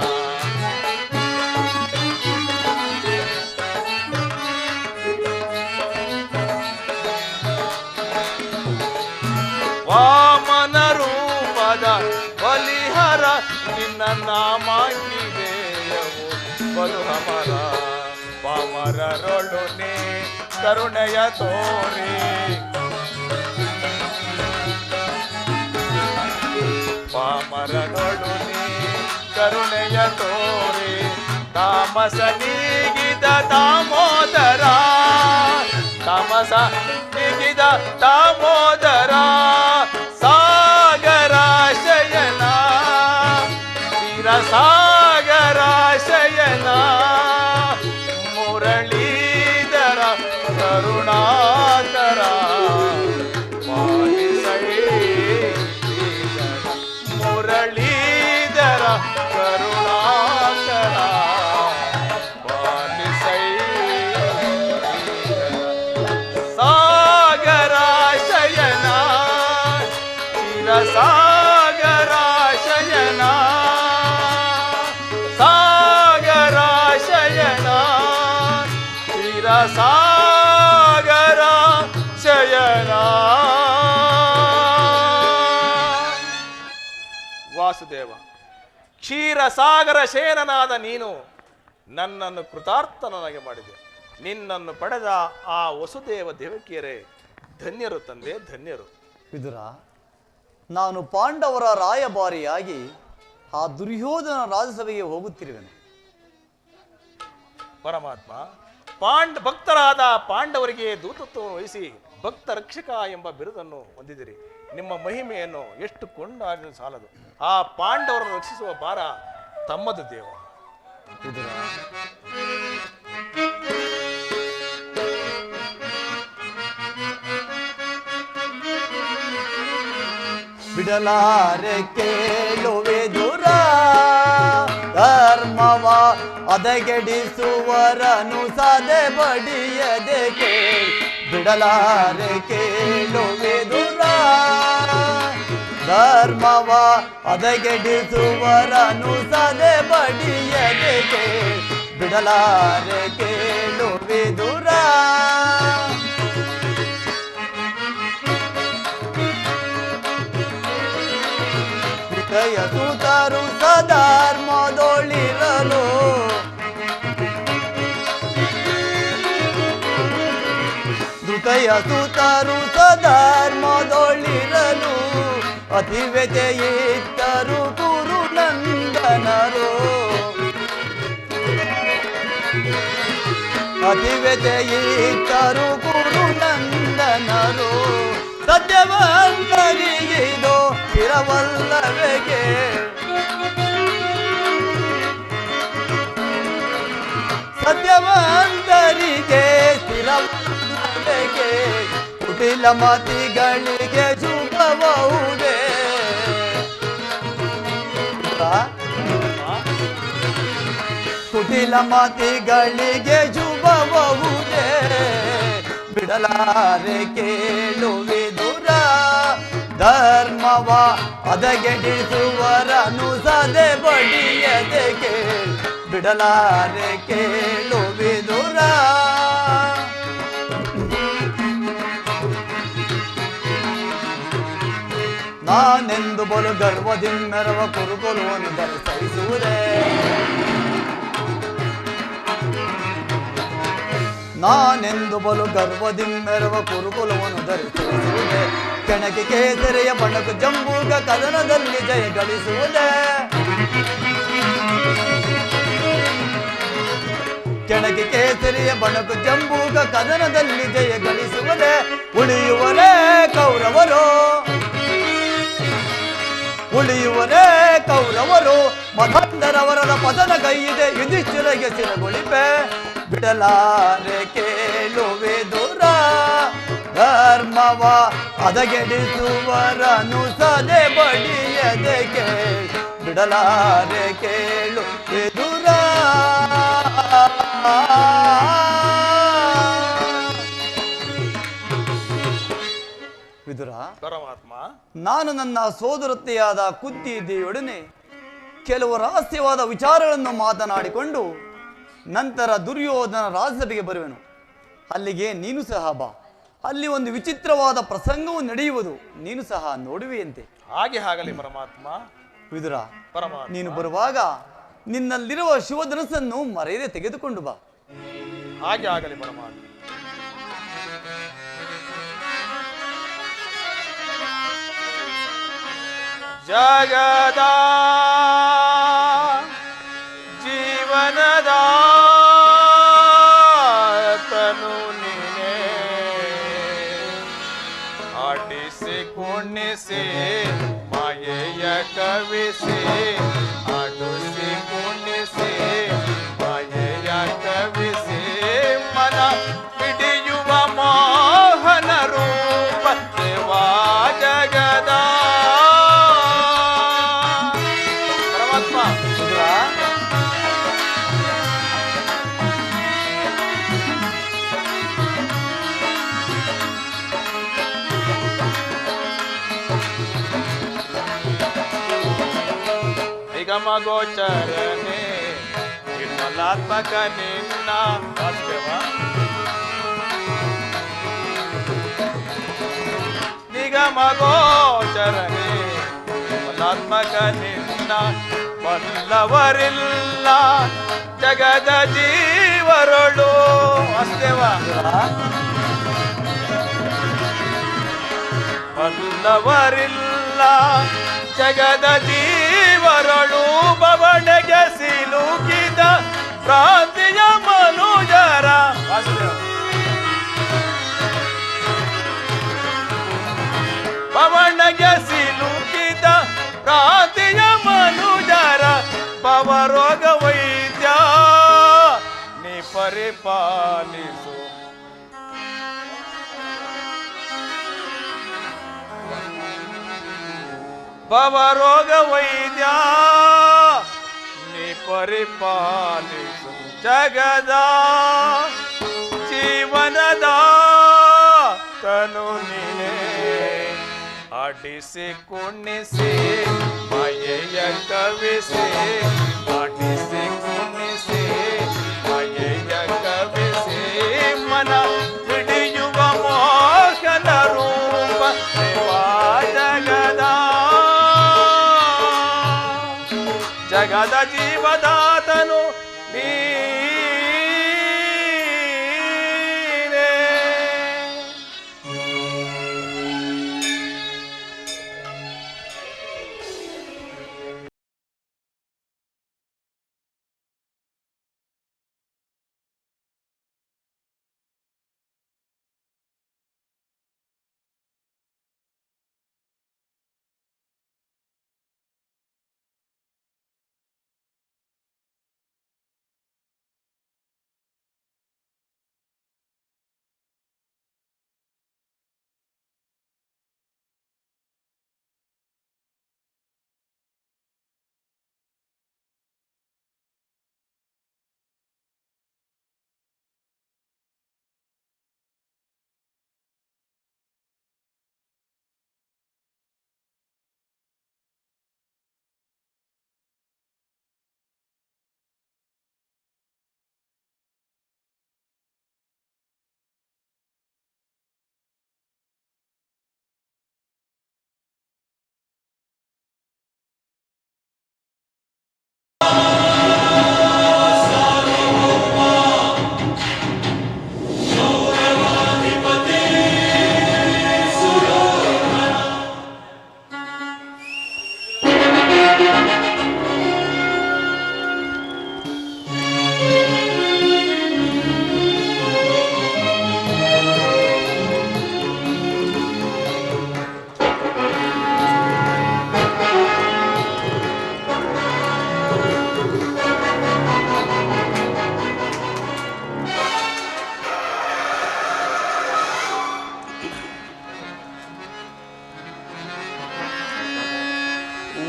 S3: ವಾಮನ ರೂಪದ ಬಲಿಹರ ನಿನ್ನ ನಾಮಾಗಿದೆ ಬಲು ಹಮಲ. ಪಾಮರರೊಡನೆ ಕರುಣೆಯ ತೋರಿ ಪಾಮರನೊಡನೆ ಕರುಣೆಯ ತೋರಿ ತಾಮಸ ನೀಗಿದ ದಾಮೋದರ ತಾಮಸ ನೀಗಿದ ದಾಮೋದರ ಸಾಗರಾಶಯನ ಶಿರಸಾಗರಾಶಯನ ಮುರಳೀಧರ ಕರುಣಾಕರ ಪಾಲಿಸೈ ಮುರಳೀಧರ ಕರುಣಾಕರ ಪಾಲಿಸೈ ಸಾಗರಾಶಯನ ಶಿರಸಾ ವಾಸುದೇವ, ಕ್ಷೀರಸಾಗರ ಶೇನನಾದ ನೀನು ನನ್ನನ್ನು ಕೃತಾರ್ಥನಾಗಿ ಮಾಡಿದೆ. ನಿನ್ನನ್ನು ಪಡೆದ ಆ ವಸುದೇವ ದೇವಕಿಯರೇ ಧನ್ಯರು ತಂದೆ, ಧನ್ಯರು.
S4: ವಿದುರ, ನಾನು ಪಾಂಡವರ ರಾಯಭಾರಿಯಾಗಿ ಆ ದುರ್ಯೋಧನ ರಾಜಸಭೆಗೆ ಹೋಗುತ್ತಿರುವೆನು.
S3: ಪರಮಾತ್ಮ, ಭಕ್ತರಾದ ಪಾಂಡವರಿಗೆ ದೂತತ್ವ ವಹಿಸಿ ಭಕ್ತ ರಕ್ಷಕ ಎಂಬ ಬಿರುದನ್ನು ಹೊಂದಿದಿರಿ. ನಿಮ್ಮ ಮಹಿಮೆಯನ್ನು ಎಷ್ಟು ಕೊಂಡಾಡಿದ ಸಾಲದು. ಆ ಪಾಂಡವರನ್ನು ರಕ್ಷಿಸುವ ಭಾರ ತಮ್ಮದು ದೇವ.
S4: ವಿದುರ, ಬಿಡಲಾರೆ ಕೇಳುವೆ ದುರ ಧರ್ಮವ ಅದಗೆಡಿಸುವರನು ಸದೆ ಬಡಿಯದೆ ಕೇಳಿ. ಬಿಡಲಾರೆ ಕೇಳುವೆ ದುರ ಧರ್ಮವ ಅದಗೆಡಿಸುವರನು ಸದೆ ಬಡಿಯದೆ ಕೇಳಿ. ಬಿಡಲಾರೆ ಕೇಳುವೆ ದುರ ಸುತರು ಸಧರ್ಮದೊಳಿರಲು ಧೃತಯ ಸುತರು ಸಧರ್ಮದೊಳಿರಲು ಅತಿವ್ಯತೆಯಿತ್ತರು ಗುರು ನಂದನರು. ಅತಿವ್ಯತೆಯಿತ್ತರು ಗುರು ನಂದನರು. ಸತ್ಯವಂತರಿಗಿದು ಸ್ಥಿರವಲ್ಲವೆಗೆ ಸತ್ಯವಂತರಿಗೆ ಸ್ಥಿರವಲ್ಲವೆಗೆ. ಕುಟಿಲ ಮತಿಗಳಿಗೆ ಶುಭಬಹುದೇ. ಕುಟಿಲ ಮತಿಗಳಿಗೆ ಶುಭಬಹುದೇ. ಬಿಡಲಾರೆ ಕೇಳುವೆ ದುರ ಧರ್ಮವ ಅದಗೆಡಿಸುವರನು ಸದೆ ಬಡಿಯದೆ ಕೇಳಿ. ಬಿಡಲಾರೆ ಕೇಳುವೆ ದುರ ನಾನೆಂದು ಬಲು ಗರ್ವದಿಂದರವ ಕುರುಕುಲವನ್ನು ಧರಿಸುವುದೇ. ನಾನೆಂದು ಬಲು ಗರ್ವದಿಂದರವ ಕುರುಕುಲವನ್ನು ಧರಿಸುವುದೇ. ಕೆಣಕಿ ಕೇಸರಿಯ ಬಣಕು ಜಂಬೂಗ ಕದನದಲ್ಲಿ ಜಯ ಗಳಿಸುವುದೇ. ಕೆಣಕಿ ಕೇಸರಿಯ ಬಣಕು ಜಂಬೂಗ ಕದನದಲ್ಲಿ ಜಯ ಗಳಿಸುವುದೇ. ಉಳಿಯುವರೇ ಕೌರವರು, ಉಳಿಯುವರೇ ಕೌರವರು. ಮಧಂದರವರದ ಪದನ ಕೈಯಿದೆ ಯುಧಿಷ್ಠಿರಗೆ ಸಿರಗೊಳಿಪೆ. ಬಿಡಲಾರೆ ಕೇಳುವೆ ದುರ ಧರ್ಮವ ಅದಗೆಡಿಸುವರನು ಸದೆ ಬಡಿಯದೆ ಕೇಳಿ. ಬಿಡಲಾರೆ ಕೇಳುವೆ ದುರ ವಿದುರ,
S3: ಪರಮಾತ್ಮ,
S4: ನಾನು ನನ್ನ ಸೋದರತೆಯಾದ ಕುಂತಿ ದೇವಿಯೊಡನೆ ಕೆಲವು ರಹಸ್ಯವಾದ ವಿಚಾರಗಳನ್ನು ಮಾತನಾಡಿಕೊಂಡು ನಂತರ ದುರ್ಯೋಧನ ರಾಜಸಭೆಗೆ ಬರುವೆನು. ಅಲ್ಲಿಗೆ ನೀನು ಸಹ ಬಾ. ಅಲ್ಲಿ ಒಂದು ವಿಚಿತ್ರವಾದ ಪ್ರಸಂಗವು ನಡೆಯುವುದು, ನೀನು ಸಹ ನೋಡುವೆಯಂತೆ.
S3: ಹಾಗೆ ಆಗಲಿ ಪರಮಾತ್ಮ.
S4: ವಿದುರ,
S3: ಪರಮಾತ್ಮ,
S4: ನೀನು ಬರುವಾಗ ನಿನ್ನಲ್ಲಿರುವ ಶಿವಧನಸ್ಸನ್ನು ಮರೆಯದೆ ತೆಗೆದುಕೊಂಡು ಬಾ.
S3: ಹಾಗೆ ಆಗಲಿ ಪರಮಾತ್ಮ. ಜಗದ ಜೀವನದ ತನು ನೀನೆ ಆಟಿಸಿ ಕುಣಿಸಿ ಮಾಯೆಯ ಕವಿಸಿ ಆಟಿಸಿ ಕುಣಿಸಿ ಮಾಯೆಯ ಕವಿಸಿ ಮನ ಹಿಡಿಯುವ ಮೋಹನ ರೂಪ ದೇವಾ ಜಗದ ನಿಗಮಗೋಚರನೆ ನಿರ್ಮಲಾತ್ಮಕ ನಿನ್ನ ವಾಸುದೇವ. ನಿಗಮಗೋಚರನೆ ಗುಣಾತ್ಮಕ ನಿನ್ನ ಬಲ್ಲವರಿಲ್ಲ ಜಗದ ಜೀವರೊಳು ವಾಸುದೇವ ಬಲ್ಲವರಿಲ್ಲ ಜಗದ ಜೀವರಳು ಬವಣೆಗೆ ಸಿಲುಕಿದ ಪ್ರಾಂತಿಯ ಮನುಜರ ವಾಸುದೇವ ಬವಣೆಗೆ ಸಿಲುಕಿದ ಪ್ರಾಂತಿಯ ಮನುಜರ ಭವರೋಗ ವೈದ್ಯ ನೀ ಪರಿಪಾಲಿಸು ಭವರೋಗ ವೈದ್ಯ ನೀ ಪರಿಪಾಲಿಸು ಜಗದ ಜೀವನದ ತನು ನೀನೇ ಆಡಿಸಿ ಕುಣಿಸಿ ಮಾಯೆಯ ಕವಿಸಿ ಆಡಿಸಿ ಕುಣಿಸಿ ಮಾಯೆಯ ಕವಿಸಿ ಮನ ಹಿಡಿಯುವ ಮೋಹನ ರೂಪ ದೇವಾ ಜಗದ ಜೀವದಾತನು ನೀನೇ.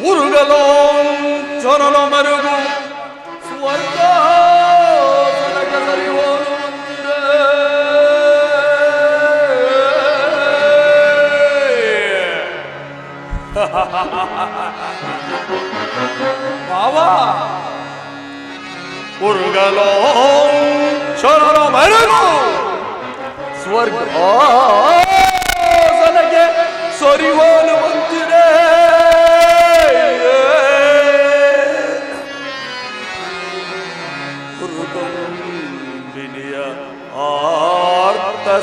S2: ಉರುಗಲೋ ಚೊನಲ ಮರುಗು ಸ್ವರ್ಗ ಸನಕ ಸರಿ ಹೋಗುವಂತಿದೆ. ಬಾವಾ ಉರುಗಲೋ ಚೊನಲ ಮರುಗು ಸ್ವರ್ಗ ಸನಗೆ ಸರಿ ಹೋಗುವಂತಿದೆ.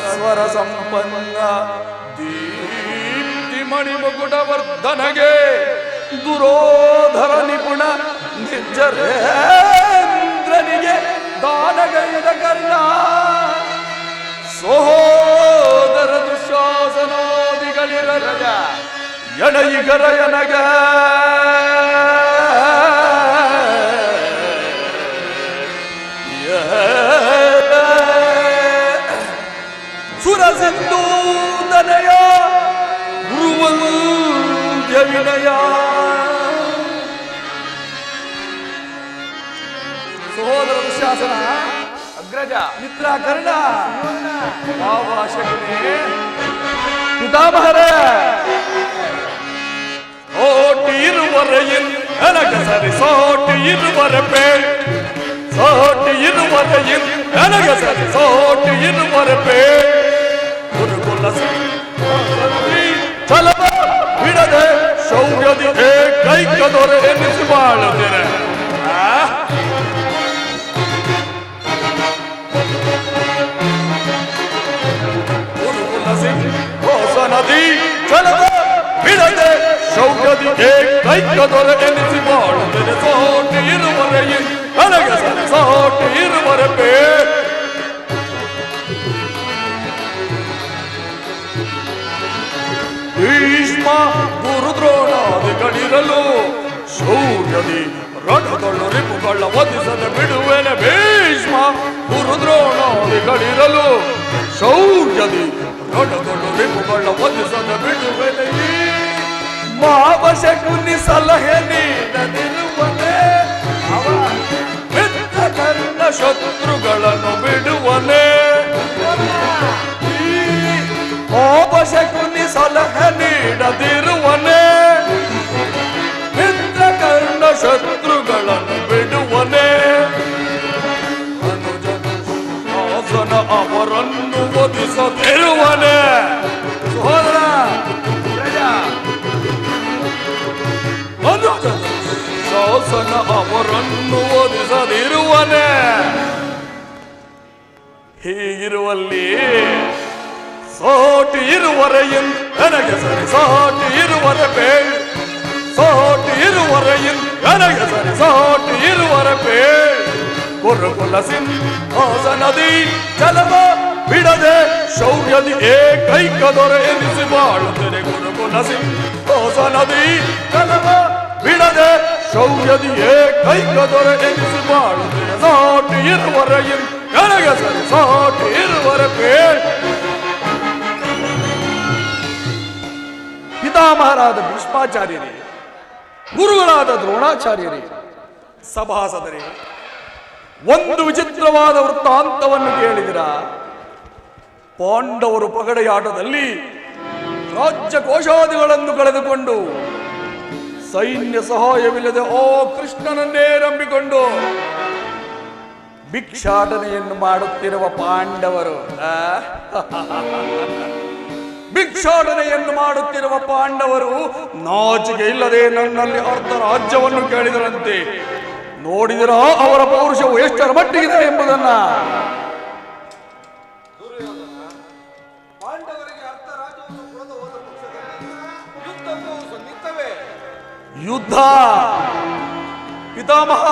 S2: ಸ್ವರ ಸಂಪನ್ನ ದೀಪ್ತಿ ಮಣಿಮುಕುಟವರ್ಧನಗೆ ದುರೋಧರ ನಿಪುಣ ನಿರ್ಜರೇಂದ್ರನಿಗೆ ದಾನಗೈದ ಕರ್ಣ ಸಹೋದರ ದುಶಾಸನಾದಿಗಳಿರ ಎಣಯಿಗರ ಎನಗ ಸುರಸಿಂಧೂದನಯ ಗುರುವಂದ್ಯ ವಿನಯ ಸಹೋದರ ದುಶಾಸನ
S3: ಅಗ್ರಜ
S2: ಮಿತ್ರ ಕರ್ಣ ಶಕ್ತಿ ಪಿತಾಮಹರ ಸೋಟಿ இருவரையில் எனக்கு சரி சோட்டி இருவரை பேர் சோட்டி இருவரையில் எனக்கு சரி சோட்டி இருவரை பேர் ஒரு குல சலವ ಬಿಡದೆ ಶೌರ್ಯದಿ ಏಕೈಕ ದೊರೆ ಎನ್ನಿಸಿ ಬಾಳುತ್ತೇನೆ. ಹೊಸ ನದಿ ಚಲದ ಬಿಡದೆ ಶೌರ್ಯದಿ ಏಕೈಕ ದೊರೆ ಎನ್ನಿಸಿ ಬಾಳುತ್ತೇನೆ. ಸೋಟಿ ಇರುವರೆ ನನಗೆ ಸೋಟಿ ಇರುವರೆ ಪೇ ಭೀಷ್ಮ ಗುರುದ್ರೋಣಾದಿಗಳಿರಲು ಶೌರ್ಯದಿ ರಣದೊಳ್ಳು ರಿಪುಗಳ ವಧಿಸದೆ ಬಿಡುವೆನೆ. ಭೀಷ್ಮ ಗುರುದ್ರೋಣಾದಿಗಳಿರಲು ಶೌರ್ಯದಿ ರಣದೊಳ್ಳು ರಿಪುಗಳ ವಧಿಸದೆ ಬಿಡುವೆನೆ. ಮಾವಶಕುನಿ ಸಲಹೆ ನೀಡದಿರುವನೆ ಅವ ಮಿತ್ರ ಕರ್ಣ ಶತ್ರುಗಳನ್ನು ಬಿಡುವನೆ. ಮಾವಶಕುನಿ ಸಲಹೆ ನೀಡದಿರುವನೆ ಮಿತ್ರ ಕರ್ಣ ಶತ್ರುಗಳನ್ನು ಬಿಡುವನೆ. ಅನುಜನ ಅವರನ್ನು ವಧಿಸದಿರುವನೆ. ಸಹೋದರ ಶಾಸನ ಅವರನ್ನು ಓದಿಸದಿರುವನೆ. ಹೀಗಿರುವಲ್ಲಿ ಸೋಟಿ ಇರುವರೆ ನನಗೆ ಸರಿ ಸೋಟಿ ಇರುವರೆ ಬೇಳ್ ಸೋಟಿ ಇರುವರೆ ನನಗೆ ಸರಿ ಸೋಟಿ ಇರುವರೆ ಬೇಳ್. ಗುರುಕುಲ ಸಿಂಹಾಸ ನದಿ ಜಲವ ಬಿಡದೆ ಶೌರ್ಯದಿ ಏಕೈಕ ದೊರೆ ಎನಿಸಿ ಬಾಳುತ್ತೇನೆ. ಗುರುಕುಲ ಸಿಂಹಾಸ ನದಿ ಜಲವ ಬಿಡದೆ ಶೌರ್ಯದಿ ಏಕೈಕ ದೊರೆ ಎನಿಸಿ ಬಾಳುತ್ತೇನೆ. ಸಾಟಿ ಇರುವರೆ ನನಗೆ ಸರಿ ಸಾಟಿ ಇರುವರೆ ಬೇಳ್. ಪಿತಾಮಹರಾದ ಭೀಷ್ಮಾಚಾರ್ಯರೇ, ಗುರುಗಳಾದ ದ್ರೋಣಾಚಾರ್ಯರೇ, ಸಭಾಸದರೇ, ಒಂದು ವಿಚಿತ್ರವಾದ ವೃತ್ತಾಂತವನ್ನು ಕೇಳಿದಿರ. ಪಾಂಡವರು ಪಗಡೆಯಾಟದಲ್ಲಿ ರಾಜ್ಯ ಕೋಶಾದಿಗಳನ್ನು ಕಳೆದುಕೊಂಡು ಸೈನ್ಯ ಸಹಾಯವಿಲ್ಲದೆ ಆ ಕೃಷ್ಣನನ್ನೇ ನಂಬಿಕೊಂಡು ಭಿಕ್ಷಾಟನೆಯನ್ನು ಮಾಡುತ್ತಿರುವ ಪಾಂಡವರು ಭಿಕ್ಷಾಟನೆಯನ್ನು ಮಾಡುತ್ತಿರುವ ಪಾಂಡವರು ನಾಚಿಕೆ ಇಲ್ಲದೆ ನನ್ನಲ್ಲಿ ಅರ್ಧ ರಾಜ್ಯವನ್ನು ಕೇಳಿದರಂತೆ. ನೋಡಿದರ ಅವರ ಪೌರುಷವು ಎಷ್ಟರ ಮಟ್ಟಿಗಿದೆ ಎಂಬುದನ್ನ. ಯುದ್ಧ ಪಿತಾಮಹ,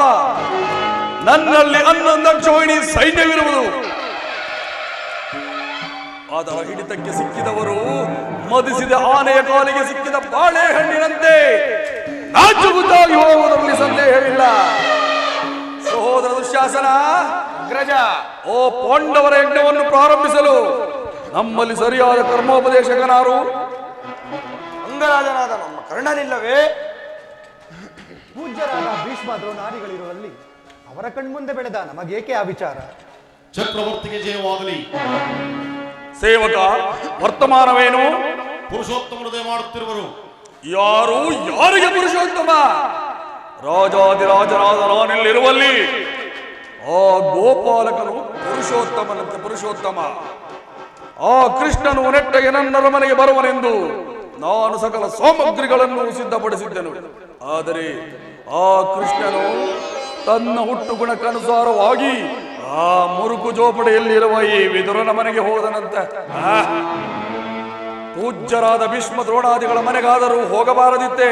S2: ನನ್ನಲ್ಲಿ 11 ಅಕ್ಷೋಹಿಣಿ ಸೈನ್ಯವಿರುವುದು. ಅದರ ಹಿಡಿತಕ್ಕೆ ಸಿಕ್ಕಿದವರು ಮದಿಸಿದ ಆನೆಯ ಕಾಲಿಗೆ ಸಿಕ್ಕಿದ ಬಾಳೆಹಣ್ಣಿನಂತೆ ನಾಚುಗುತ್ತಾಗಿ ಹೋಗುವುದರಲ್ಲಿ ಸಂದೇಹವಿಲ್ಲ. ಸಹೋದರ ದುಶ್ಯಾಸನ,
S3: ಅಗ್ರಜ,
S2: ಓ ಪಾಂಡವರ ಯಜ್ಞವನ್ನು ಪ್ರಾರಂಭಿಸಲು ನಮ್ಮಲ್ಲಿ ಸರಿಯಾದ ಕರ್ಮೋಪದೇಶಕನಾರು?
S5: ಅಂಗರಾಜನಾದ ನಮ್ಮ ಕರ್ಣನಿಲ್ಲವೇ?
S6: ಪೂಜ್ಯರಾದ ಭೀಷ್ಮ ದ್ರೋಣಾದಿಗಳಿರುವಲ್ಲಿ ಅವರ ಕಣ್ಮುಂದೆ ಬೆಳೆದ ನಮಗೇಕೆ ಆ ವಿಚಾರ?
S7: ಚಕ್ರವರ್ತಿಗೆ ಜಯವಾಗಲಿ.
S2: ಸೇವಕ, ವರ್ತಮಾನವೇನು?
S7: ಪುರುಷೋತ್ತಮ ಹೃದಯ ಮಾಡುತ್ತಿರುವರು.
S2: ಯಾರು? ಯಾರಿಗೆ ಪುರುಷೋತ್ತಮ? ರಾಜಾದಿರಾಜನಾದ ನಾನಿಲ್ಲಿರುವಲ್ಲಿ ಆ ಗೋಪಾಲಕನು ಪುರುಷೋತ್ತಮನಂತೆ ಪುರುಷೋತ್ತಮ. ಆ ಕೃಷ್ಣನು ನೆಟ್ಟಗೆ ನನ್ನ ಮನೆಗೆ ಬರುವನೆಂದು ನಾನು ಸಕಲ ಸಾಮಗ್ರಿಗಳನ್ನು ಸಿದ್ಧಪಡಿಸಿದ್ದೆನು. ಆದರೆ ಆ ಕೃಷ್ಣನು ತನ್ನ ಹುಟ್ಟು ಗುಣಕ್ಕನುಸಾರವಾಗಿ ಆ ಮುರುಕು ಜೋಪಡೆಯಲ್ಲಿರುವ ಈ ವಿದುರನ ಮನೆಗೆ ಹೋದನಂತೆ. ಪೂಜ್ಯರಾದ ಭೀಷ್ಮ ದ್ರೋಣಾದಿಗಳ ಮನೆಗಾದರೂ ಹೋಗಬಾರದಿತ್ತೆ.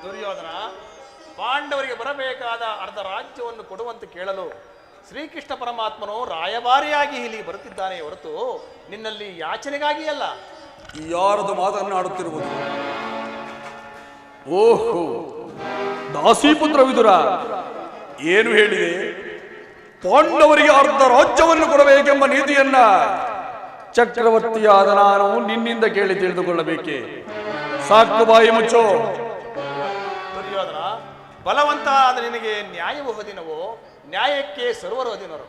S3: ದುರ್ಯೋಧನ, ಪಾಂಡವರಿಗೆ ಬರಬೇಕಾದ ಅರ್ಧ ರಾಜ್ಯವನ್ನು ಕೊಡುವಂತೆ ಕೇಳಲು ಶ್ರೀಕೃಷ್ಣ ಪರಮಾತ್ಮನು ರಾಯಭಾರಿಯಾಗಿ ಇಲ್ಲಿ ಬರುತ್ತಿದ್ದಾನೆ ಹೊರತು ನಿನ್ನಲ್ಲಿ ಯಾಚನೆಗಾಗಿ ಅಲ್ಲ.
S2: ಯಾರದು ಮಾತನ್ನಾಡುತ್ತಿರುವುದು? ಓಹೋ, ದಾಸಿಪುತ್ರ ವಿದುರ ಏನು ಹೇಳಿದೆ? ಪಾಂಡವರಿಗೆ ಅರ್ಧ ರಾಜ್ಯವನ್ನು ಕೊಡಬೇಕೆಂಬ ನೀತಿಯನ್ನ ಚಕ್ರವರ್ತಿಯಾದ ನಾನು ನಿನ್ನಿಂದ ಕೇಳಿ ತಿಳಿದುಕೊಳ್ಳಬೇಕೆ? ಸಾಕು, ಬಾಯಿ ಮುಚ್ಚೋ.
S3: ದುರ್ಯೋಧನ, ಬಲವಂತ ಆದ ನಿನಗೆ ನ್ಯಾಯವು ಅಧೀನವೋ? ನ್ಯಾಯಕ್ಕೆ ಸರ್ವರು ಅಧೀನರು.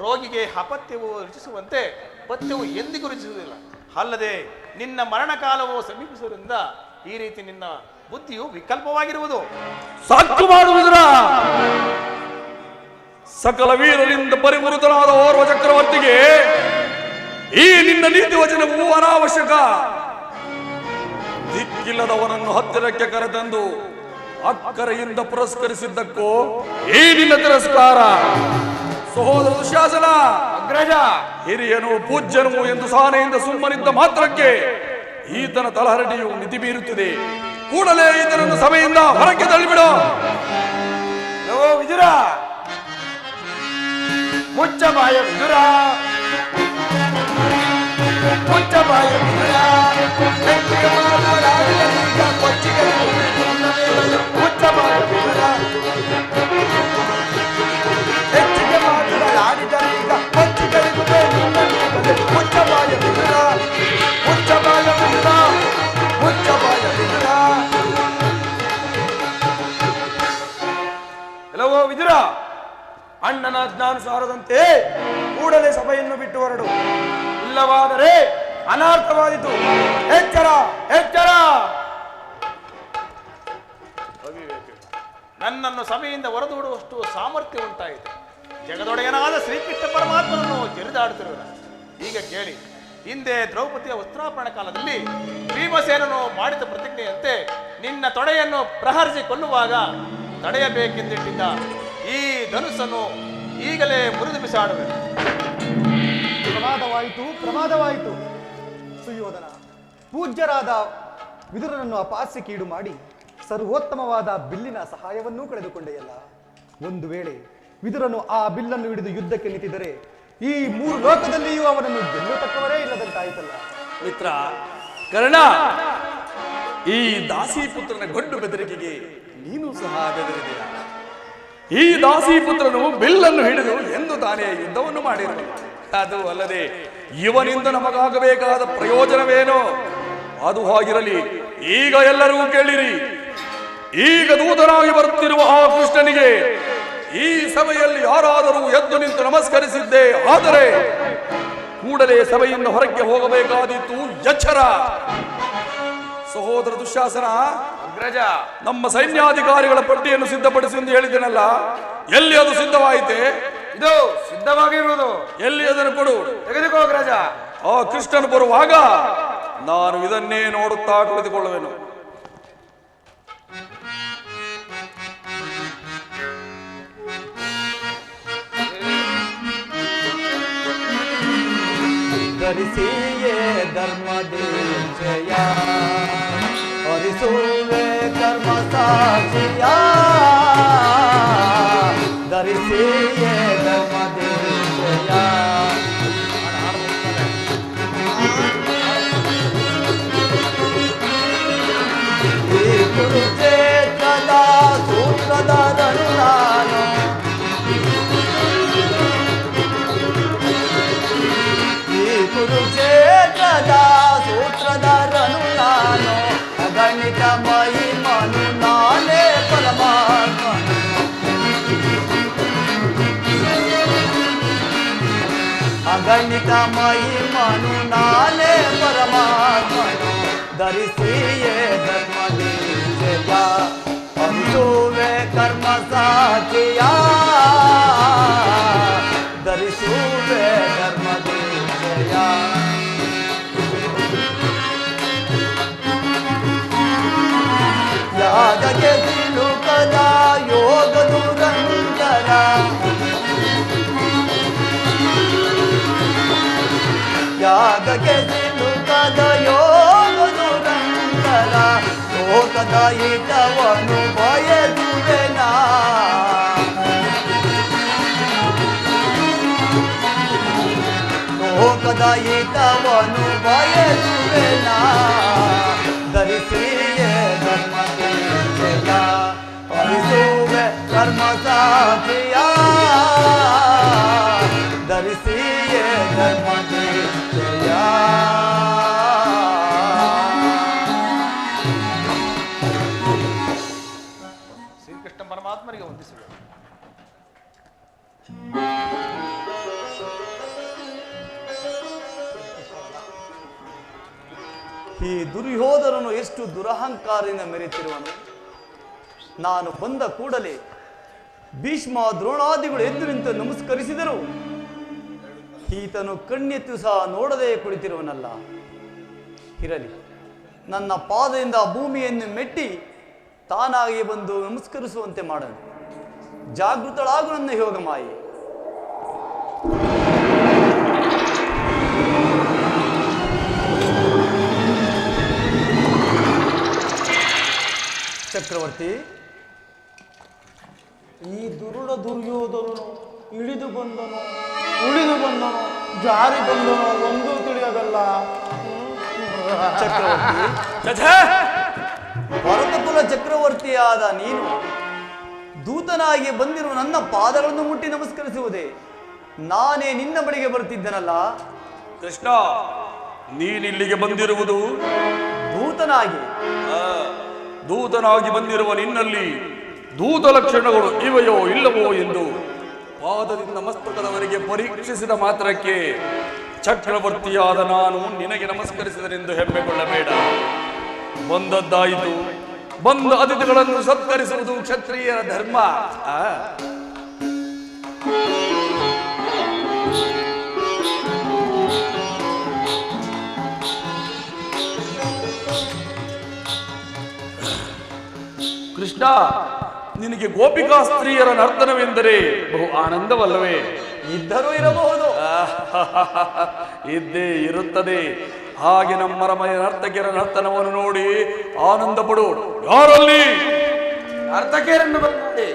S3: ರೋಗಿಗೆ ಅಪತ್ಯವು ರುಚಿಸುವಂತೆ ಪಥ್ಯವು ಎಂದಿಗೂ ರುಚಿಸುವುದಿಲ್ಲ. ಅಲ್ಲದೆ ನಿನ್ನ ಮರಣಕಾಲವು ಸಮೀಪಿಸುವುದರಿಂದ ಈ ರೀತಿ ನಿನ್ನ ಬುದ್ಧಿಯು ವಿಕಲ್ಪವಾಗಿರುವುದು.
S2: ಸಾಕು ಮಾಡುವುದರ ಸಕಲ ವೀರರಿಂದ ಪರಿವೃತನಾದ ಓರ್ವ ಚಕ್ರವರ್ತಿಗೆ ಈ ನಿನ್ನ ನೀತಿ ವಚನವು ಅನಾವಶ್ಯಕ. ದಿಕ್ಕಿಲ್ಲದವನನ್ನು ಹತ್ತಿರಕ್ಕೆ ಕರೆತಂದು ಅಕ್ಕರೆಯಿಂದ ಪುರಸ್ಕರಿಸಿದ್ದಕ್ಕೂ ಈ ನಿನ್ನ ತಿರಸ್ಕಾರ. ಸಹೋದರ ದುಶ್ಯಾಸನ,
S3: ಅಗ್ರಜ,
S2: ಹಿರಿಯನು ಪೂಜ್ಯನು ಎಂದು ಸಹನೆಯಿಂದ ಸುಮ್ಮನಿದ್ದ ಮಾತ್ರಕ್ಕೆ ಈತನ ತಲಹರಡಿಯು ಮಿತಿ ಮೀರುತ್ತಿದೆ. ಕೂಡಲೇ ಈತನನ್ನು ಸಭೆಯಿಂದ ಹೊರಕ್ಕೆ ತಳ್ಳಿಬಿಡು.
S3: ವಿದುರ, ಮುಚ್ಚ ಬಾಯ ವಿದುರ, ಮುಚ್ಚ ಬಾಯ ವಿದುರ, ಮುಚ್ಚ ಬಾಯ ವಿದುರ, ಹೆಚ್ಚಿಗೆ ಮಾತನಾಡಿದೀಗ ಕೊಚ್ಚಿಗಳಿಗುವೆ ಮುಚ್ಚ ಬಾಯ ವಿದುರ, ಮುಚ್ಚ ಬಾಯ ವಿದುರ, ಮುಚ್ಚ ಬಾಯ ವಿದುರ. ಎಲ್ಲವೋ ವಿದುರ, ಅಣ್ಣನ ಜ್ಞಾನುಸಾರದಂತೆ ಕೂಡಲೇ ಸಭೆಯನ್ನು ಬಿಟ್ಟು ಹೊರಡು, ಇಲ್ಲವಾದರೆ ಅನರ್ಥವಾದಿತು. ಎಚ್ಚರ, ಎಚ್ಚರ. ನನ್ನನ್ನು ಸಭೆಯಿಂದ ಹೊರದೂಡುವಷ್ಟು ಸಾಮರ್ಥ್ಯ ಉಂಟಾಯಿತು. ಜಗದೊಡೆಯನಾದ ಶ್ರೀಕೃಷ್ಣ ಪರಮಾತ್ಮನನ್ನು ಜರಿದಾಡುತ್ತಿರುವ ಈಗ ಕೇಳಿ. ಹಿಂದೆ ದ್ರೌಪದಿಯ ವಸ್ತ್ರಾಪರಣ ಕಾಲದಲ್ಲಿ ಭೀಮಸೇನನು ಮಾಡಿದ ಪ್ರತಿಜ್ಞೆಯಂತೆ ನಿನ್ನ ತೊಡೆಯನ್ನು ಪ್ರಹರಿಸಿ ಕೊಲ್ಲುವಾಗ ತಡೆಯಬೇಕೆಂದಿಟ್ಟಿದ್ದ ಈ ಧನುಸ್ಸನ್ನು ಈಗಲೇ ಮುರಿದು ಬಿಸಾಡುವೆ.
S6: ಪ್ರಮಾದವಾಯಿತು, ಪ್ರಮಾದವಾಯಿತು. ಸುಯೋಧನ, ಪೂಜ್ಯರಾದ ವಿದುರನನ್ನು ಅಪಾಸ್ಯಕ್ಕೀಡು ಮಾಡಿ ಸರ್ವೋತ್ತಮವಾದ ಬಿಲ್ಲಿನ ಸಹಾಯವನ್ನೂ ಕಳೆದುಕೊಂಡೆಯಲ್ಲ. ಒಂದು ವೇಳೆ ವಿದುರನು ಆ ಬಿಲ್ಲನ್ನು ಹಿಡಿದು ಯುದ್ಧಕ್ಕೆ ನಿಂತಿದ್ದರೆ ಈ 3 ಲೋಕದಲ್ಲಿಯೂ ಅವನನ್ನು ಗೆಲ್ಲತಕ್ಕವರೇ ಇಲ್ಲದಂತಾಯಿತಲ್ಲ.
S2: ಮಿತ್ರ ಕರ್ಣ, ಈ ದಾಸಿಪುತ್ರನ ಗಂಡು ಬೆದರಿಕೆಗೆ ನೀನು ಸಹ ಬೆದರಿದೆಯ. ಈ ದಾಸಿಪುತ್ರನು ಬಿಲ್ಲನ್ನು ಹಿಡಿದು ಎಂದು ತಾನೇ ಯುದ್ಧವನ್ನು ಮಾಡಿರುವನು. ಅದು ಅಲ್ಲದೆ ಇವನಿಂದ ನಮಗಾಗಬೇಕಾದ ಪ್ರಯೋಜನವೇನೋ? ಅದು ಹಾಗಿರಲಿ. ಈಗ ಎಲ್ಲರೂ ಕೇಳಿರಿ. ಈಗ ದೂತನಾಗಿ ಬರುತ್ತಿರುವ ಆ ಕೃಷ್ಣನಿಗೆ ಈ ಸಭೆಯಲ್ಲಿ ಯಾರಾದರೂ ಎದ್ದು ನಿಂತು ನಮಸ್ಕರಿಸಿದ್ದೇ ಆದರೆ ಕೂಡಲೇ ಸಭೆಯಿಂದ ಹೊರಕ್ಕೆ ಹೋಗಬೇಕಾದೀತು. ಎಚ್ಚರ. ಸಹೋದರ ದುಶ್ಯಾಸನ,
S3: ಅಗ್ರಜ,
S2: ನಮ್ಮ ಸೈನ್ಯಾಧಿಕಾರಿಗಳ ಪಟ್ಟಿಯನ್ನು ಸಿದ್ಧಪಡಿಸಿ ಎಂದು ಹೇಳಿದ್ದೇನಲ್ಲ, ಎಲ್ಲಿ ಅದು ಸಿದ್ಧವಾಯಿತೆ?
S3: ಇದು ಸಿದ್ಧವಾಗಿರುವುದು.
S2: ಎಲ್ಲಿ ಅದನ್ನು ಕೊಡು.
S3: ತೆಗೆದುಕೋ ಅಗ್ರಜ.
S2: ಆ ಕೃಷ್ಣನು ಬರುವಾಗ ನಾನು ಇದನ್ನೇ ನೋಡುತ್ತಾ ಕುಳಿತುಕೊಳ್ಳುವೆನು.
S4: ಧರಿಸಿಯೇ ಧರ್ಮದೇಶಯ ಹರಿಸುವೆ ಕರ್ಮ ಸಾಕ್ಷಿಯ ಧರಿಸಿಯೇ ಧರ್ಮದೇಶಯ ಈ ಕುರುಕ್ಷೇತ್ರದ ಸೂತ್ರಧಾರನು ನಾನು ಕುರುಕ್ಷೇತ್ರದ ಸೂತ್ರಧಾರನು ನಾನು ಅಗಣಿತ ಮಹಿಮನು ನಾನೇ ಪರಮಾತ್ಮನು ಅಗಣಿತ ಮಹಿಮನು ನಾನೇ ಪರಮಾತ್ಮನು ಧರಿಸಿಯೇ ಧರ್ಮದೇಶಯ ಹರಿಸುವೆ ಕರ್ಮ ಸಾಕ್ಷಿಯ ಧರಿಸುವೆ ಧರ್ಮದೇಶಯ ಯಾಗಕ್ಕೆ ಸಿಲುಕದ ಯೋಗ ದುರಂತರ ಯಾಗಕ್ಕೆ ಸಿಲುಕದ ಯೋಗ ದುರಂತರ ಲೋಕದ ಹಿತವನ್ನು ಬಯಸುವೆನಾ ಲೋಕದ ಹಿತವನ್ನು ಬಯಸುವೆನಾ ಧರಿಸಿಯೇ ಧರ್ಮದೇಶಯ ಹರಿಸುವೆ ಕರ್ಮ ಸಾಕ್ಷಿಯ ಧರಿಸಿಯೇ ಧರ್ಮದೇಶಯ
S3: ಶ್ರೀಕೃಷ್ಣ ಪರಮಾತ್ಮನಿಗೆ ವಂದಿಸುವೆ.
S4: ಈ ದುರ್ಯೋಧನನು ಎಷ್ಟು ದುರಹಂಕಾರದಿಂದ ಮೆರೆತಿರುವನು. ನಾನು ಬಂದ ಕೂಡಲೇ ಭೀಷ್ಮ ದ್ರೋಣಾದಿಗಳು ಎದ್ದು ನಿಂತು ನಮಸ್ಕರಿಸಿದರು. ಈತನು ಕಣ್ಣೆತ್ತು ಸಹ ನೋಡದೆ ಕುಳಿತಿರುವನಲ್ಲ. ಇರಲಿ, ನನ್ನ ಪಾದದಿಂದ ಭೂಮಿಯನ್ನು ಮೆಟ್ಟಿ ತಾನಾಗಿ ಬಂದು ನಮಸ್ಕರಿಸುವಂತೆ ಮಾಡನು. ಜಾಗೃತಳಾಗು ನನ್ನ ಯೋಗಮಾಯಿ. ಚಕ್ರವರ್ತಿ,
S1: ಈ ದುರುಳ ದುರ್ಯೋಧನನು ಇಳಿದು ಬಂದನು, ಉಳಿದು ಬಂದನು, ಜಾರಿ ಬಂದನು, ಒಂದೂ ತಿಳಿಯೋದಲ್ಲ.
S4: ಚಕ್ರವರ್ತಿ, ಭರತಕುಲ ಚಕ್ರವರ್ತಿಯಾದ ನೀನು ದೂತನಾಗಿ ಬಂದಿರುವ ನನ್ನ ಪಾದಗಳನ್ನು ಮುಟ್ಟಿ ನಮಸ್ಕರಿಸುವುದೇ? ನಾನೇ ನಿನ್ನ ಬಳಿಗೆ ಬರುತ್ತಿದ್ದನಲ್ಲ.
S2: ಕೃಷ್ಣ, ನೀನಿಲ್ಲಿಗೆ ಬಂದಿರುವುದು
S4: ದೂತನಾಗಿ.
S2: ದೂತನಾಗಿ ಬಂದಿರುವ ನಿನ್ನಲ್ಲಿ ದೂತ ಲಕ್ಷಣಗಳು ಇವೆಯೋ ಇಲ್ಲವೋ ಎಂದು ಪಾದದಿಂದ ಮಸ್ತಕದವರೆಗೆ ಪರೀಕ್ಷಿಸಿದ ಮಾತ್ರಕ್ಕೆ ಚಕ್ರವರ್ತಿಯಾದ ನಾನು ನಿನಗೆ ನಮಸ್ಕರಿಸಿದರೆಂದು ಹೆಮ್ಮೆಗೊಳ್ಳಬೇಡ. ಬಂದದ್ದಾಯಿತು. ಬಂದ ಅತಿಥಿಗಳನ್ನು ಸತ್ಕರಿಸುವುದು ಕ್ಷತ್ರಿಯರ ಧರ್ಮ. ಕೃಷ್ಣ, ನಿನಗೆ ಗೋಪಿಕಾ ಸ್ತ್ರೀಯರ ನರ್ತನವೆಂದರೆ ಬಹು ಆನಂದವಲ್ಲವೇ?
S4: ಇದ್ದರೂ ಇರಬಹುದು.
S2: ಇದ್ದೇ ಇರುತ್ತದೆ. ಹಾಗೆ ನಮ್ಮ ರಮಯ ನರ್ತಕಿಯರ ನರ್ತನವನ್ನು ನೋಡಿ ಆನಂದ ಪಡು. ಯಾರಲ್ಲಿ
S5: ನರ್ತಕಿಯರನ್ನು ಬಂದೆ.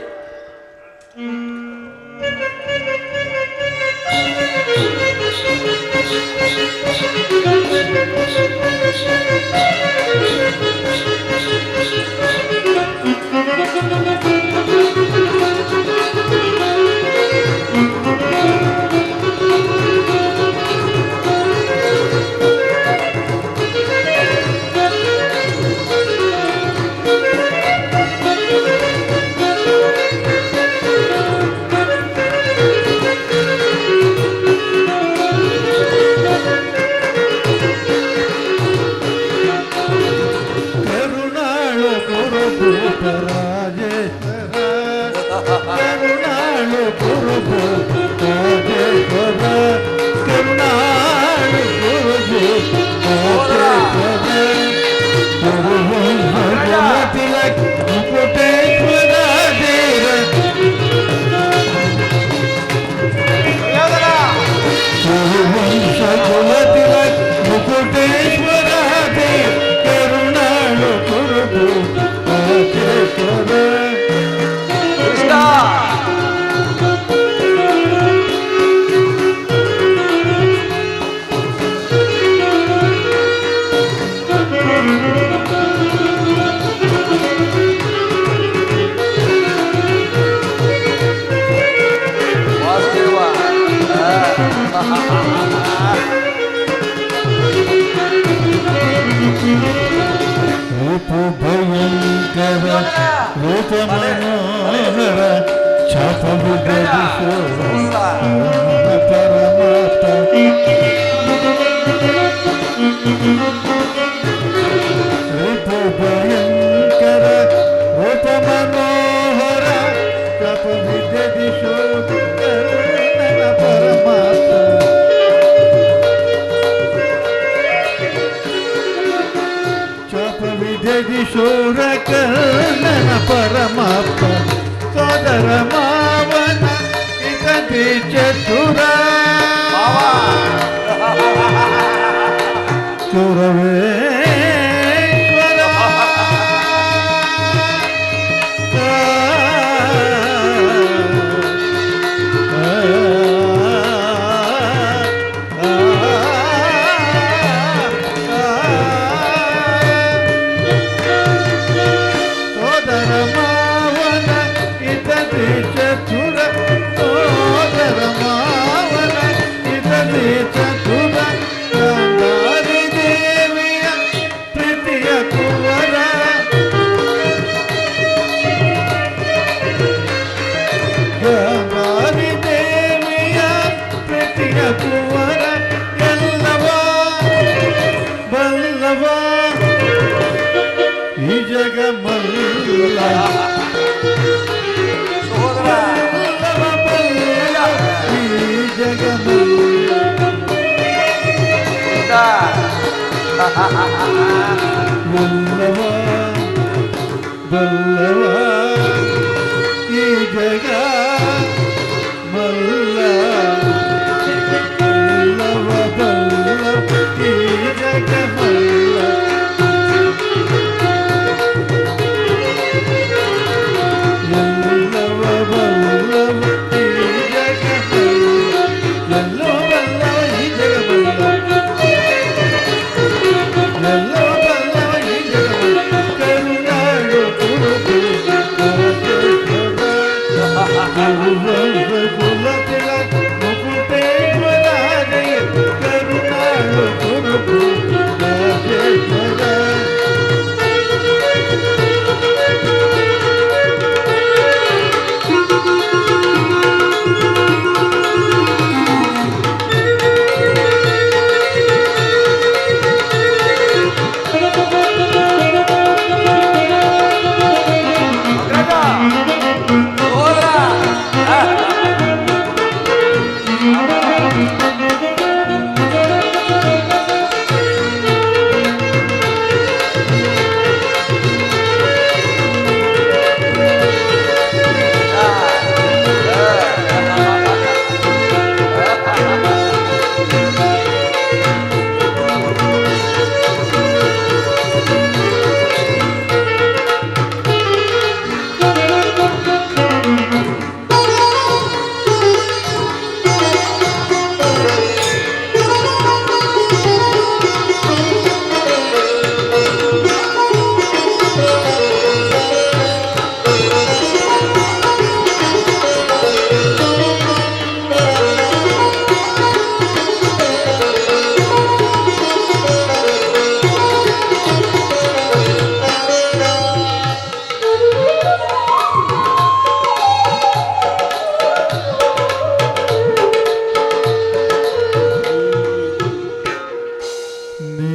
S8: ಪರಮಾತ್ಮ ಸೋದರ ಮಾವನ ಇತತಿ ಚತುರ ಸುರವೇಶ್ವರ ಬಲ್ಲವ ಬಲ್ಲವ ಈ ಜಗ ಮಲ್ಲ ಬಲ್ಲವ ಬಲ್ಲವ ಈ ಜಗ ಮಲ್ಲ ಎಲ್ಲವ ಬಲ್ಲವ ಈ ಜಗ ಮಲ್ಲ ಎಲ್ಲವ ಬಲ್ಲವ ಈ ಜಗ ಮಲ್ಲ ಎಲ್ಲವ ಬಲ್ಲವ ಈ ಜಗ ಮಲ್ಲ ಕರುನಾಡು ಕುರುಬು ಕುಲತಿಲ ಮುಕುಟೇಶ್ವರ ಕರುನಾಡು ಕುರುಬು ರಾಜೇಶ್ವರ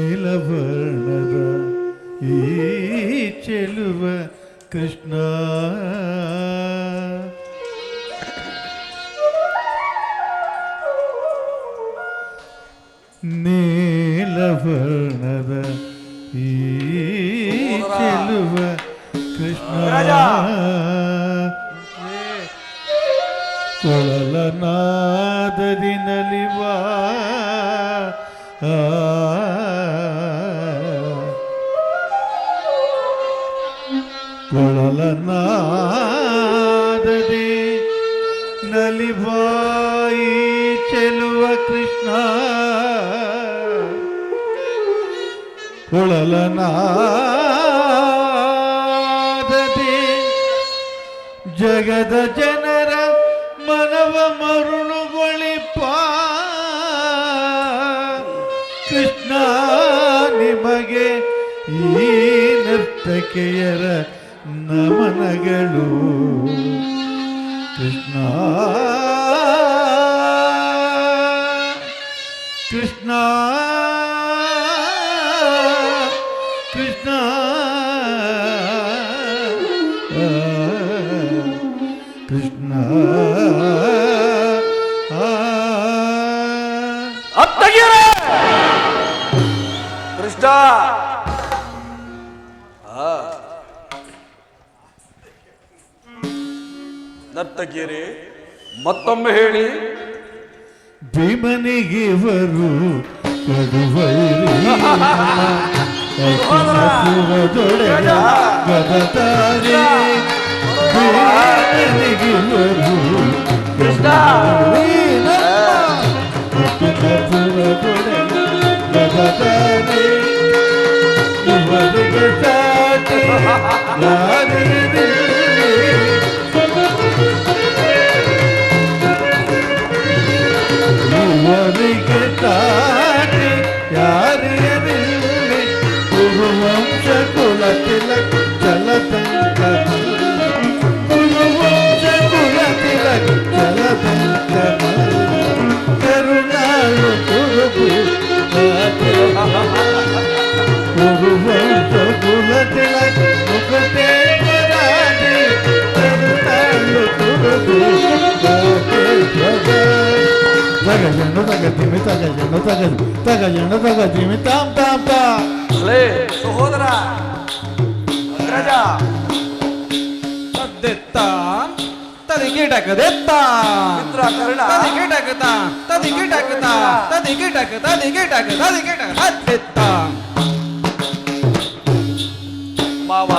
S8: ನೀಲವರ್ಣದ ಈ ಚೆಲುವ ಕೃಷ್ಣ ನೀಲವರ್ಣದ ಈ ಚೆಲುವ ಕೃಷ್ಣ ಕೊಳಲನಾದದಿ ನಲಿವ ಕೊಳಲನಾದದಿ ನಲಿವಾಯಿ ಚೆಲುವ ಕೃಷ್ಣ ಕೊಳಲನಾದದಿ ಜಗದ ಜನರ ಮನವ ಮರುಳುಗೊಳಿಪ ಕೃಷ್ಣ ನಿಮಗೆ ಈ ನರ್ತಕಿಯರ ನಮನಗಳು ಕೃಷ್ಣ ಕೃಷ್ಣ ಕೃಷ್ಣ ಕೃಷ್ಣ
S2: ಅತ್ತಗಿರೆ ಕೃಷ್ಣ ನರ್ತಗಿರಿ ಮತ್ತೊಮ್ಮೆ ಹೇಳಿ.
S8: ಭೀಮನಿಗಿವರು ಕಡುವೈರಿ ಗದತಾರಿ ಭೀಮನಿಗಿವರು ಗದತಾರಿ ಇವರಿಗೆ ಸಾಟಿ ಯಾರಿದೆ ಇವರಿಗೆ ತಾಟಿ ಯಾರಿಯರಿಲ್ಲಿ ಕುರುವಂಶ ಕುಲ ತಿಲಕ್ ಚಲತಂಕ ಕುರುವಂಶ ಕುಲ ತಿಲಕ್ ಚಲತಂಕ ಕರುಣಾಳು ಕುರುಬು ಕುರುವಂಶ ಕುಲ ತಿಲಕ್ ಮುಕುಟೇಶ್ವರಾದಿ ಕರುಣಾಳು ಕುರುಬು ತಗಜನು ತಗತಿಮಿ ತಗಜನು ತಗಜನು ತಗಜನು ತಗತಿಮಿ ತಾಮ್ ತಾಮ್ ತಾ
S2: ಲೇ
S5: ಸಹೋದರ ಅಗ್ರಜ ಮಿತ್ರ ಕರ್ಣ ಮಾವ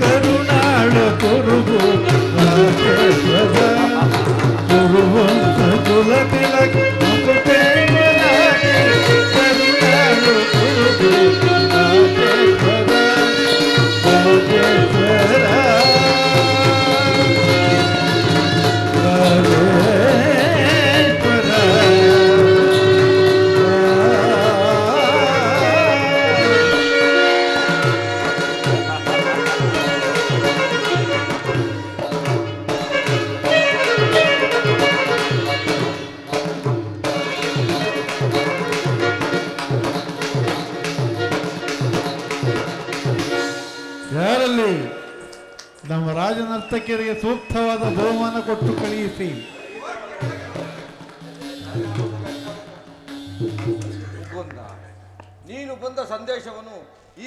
S8: ಕರುಣಾಳು ಕುರುಬು ರಾಜೇಶ್ವರ ಕುರುವಂತ ಕುಲ ತಿಲಕ ಕರುಣಾಳು ಕುರುಬು ರಾಜೇಶ್ವರ ರಾಜೇಶ್ವರ ಯಾರಲ್ಲಿ ನಮ್ಮ ರಾಜನರ್ತಕಿಯರಿಗೆ ಸೂಕ್ತವಾದ ಬಹುಮಾನ ಕೊಟ್ಟು ಕಳುಹಿಸಿ.
S5: ನೀನು ಬಂದ ಸಂದೇಶವನ್ನು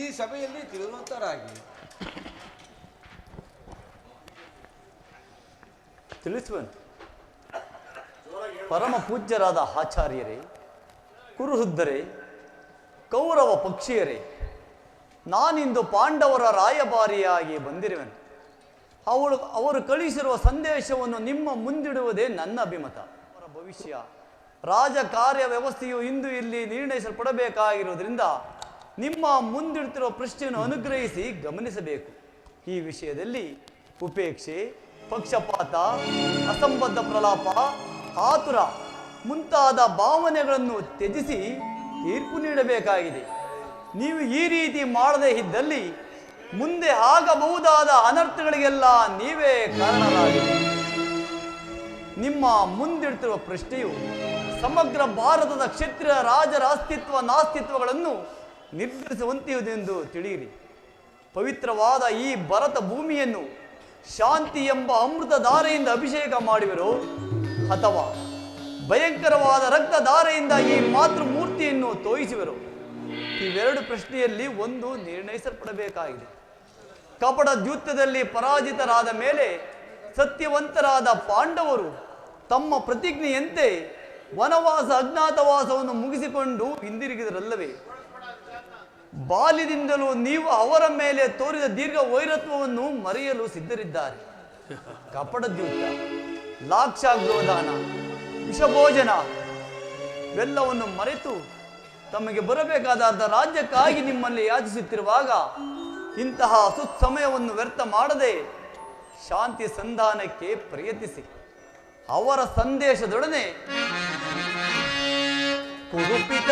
S5: ಈ ಸಭೆಯಲ್ಲಿ ತಿಳಿಯುವಂತರಾಗಿ
S4: ತಿಳಿಸುವನು. ಪರಮ ಪೂಜ್ಯರಾದ ಆಚಾರ್ಯರೇ, ಕುರುಹುದ್ದರೇ, ಕೌರವ ಪಕ್ಷೀಯರೇ, ನಾನಿಂದು ಪಾಂಡವರ ರಾಯಭಾರಿಯಾಗಿ ಬಂದಿರುವೆನು. ಅವರು ಕಳಿಸಿರುವ ಸಂದೇಶವನ್ನು ನಿಮ್ಮ ಮುಂದಿಡುವುದೇ ನನ್ನ ಅಭಿಮತ. ಅವರ ಭವಿಷ್ಯ ರಾಜ ಕಾರ್ಯ ವ್ಯವಸ್ಥೆಯು ಇಂದು ಇಲ್ಲಿ ನಿರ್ಣಯಿಸಲ್ಪಡಬೇಕಾಗಿರುವುದರಿಂದ ನಿಮ್ಮ ಮುಂದಿಡುತ್ತಿರುವ ಪ್ರಶ್ನೆಯನ್ನು ಅನುಗ್ರಹಿಸಿ ಗಮನಿಸಬೇಕು. ಈ ವಿಷಯದಲ್ಲಿ ಉಪೇಕ್ಷೆ, ಪಕ್ಷಪಾತ, ಅಸಂಬದ್ಧ ಪ್ರಲಾಪ, ಆತುರ ಮುಂತಾದ ಭಾವನೆಗಳನ್ನು ತ್ಯಜಿಸಿ ತೀರ್ಪು ನೀಡಬೇಕಾಗಿದೆ. ನೀವು ಈ ರೀತಿ ಮಾಡದೇ ಇದ್ದಲ್ಲಿ ಮುಂದೆ ಆಗಬಹುದಾದ ಅನರ್ಥಗಳಿಗೆಲ್ಲ ನೀವೇ ಕಾರಣರಾಗಿರಿ. ನಿಮ್ಮ ಮುಂದಿಡ್ತಿರುವ ಪ್ರಶ್ನೆಯು ಸಮಗ್ರ ಭಾರತದ ಕ್ಷತ್ರಿಯ ರಾಜರ ಅಸ್ತಿತ್ವ ನಾಸ್ತಿತ್ವಗಳನ್ನು ನಿರ್ಧರಿಸುವಂತೆಯುವುದೆಂದು ತಿಳಿಯಿರಿ. ಪವಿತ್ರವಾದ ಈ ಭರತ ಭೂಮಿಯನ್ನು ಶಾಂತಿ ಎಂಬ ಅಮೃತ ಧಾರೆಯಿಂದ ಅಭಿಷೇಕ ಮಾಡುವಿರೋ ಅಥವಾ ಭಯಂಕರವಾದ ರಕ್ತಧಾರೆಯಿಂದ ಈ ಮಾತೃಮೂರ್ತಿಯನ್ನು ತೋಯಿಸುವಿರೋ? ಇವೆರಡು ಪ್ರಶ್ನೆಯಲ್ಲಿ ಒಂದು ನಿರ್ಣಯಿಸಲ್ಪಡಬೇಕಾಗಿದೆ. ಕಪಟ ದ್ಯೂತದಲ್ಲಿ ಪರಾಜಿತರಾದ ಮೇಲೆ ಸತ್ಯವಂತರಾದ ಪಾಂಡವರು ತಮ್ಮ ಪ್ರತಿಜ್ಞೆಯಂತೆ ವನವಾಸ ಅಜ್ಞಾತವಾಸವನ್ನು ಮುಗಿಸಿಕೊಂಡು ಹಿಂದಿರುಗಿದರಲ್ಲವೇ? ಬಾಲ್ಯದಿಂದಲೂ ನೀವು ಅವರ ಮೇಲೆ ತೋರಿದ ದೀರ್ಘ ವೈರತ್ವವನ್ನು ಮರೆಯಲು ಸಿದ್ಧರಿದ್ದಾರೆ. ಕಪಟ ದ್ಯೂತ, ಲಾಕ್ಷಾಗ್ರೋಧಾನ, ವಿಷಭೋಜನ ಇವೆಲ್ಲವನ್ನು ಮರೆತು ತಮಗೆ ಬರಬೇಕಾದ ರಾಜ್ಯಕ್ಕಾಗಿ ನಿಮ್ಮಲ್ಲಿ ಯಾಚಿಸುತ್ತಿರುವಾಗ ಇಂತಹ ಸುಸಮಯವನ್ನು ವ್ಯರ್ಥ ಮಾಡದೆ ಶಾಂತಿ ಸಂಧಾನಕ್ಕೆ ಪ್ರಯತ್ನಿಸಿ. ಅವರ ಸಂದೇಶದೊಡನೆ ಕುರುಪಿತ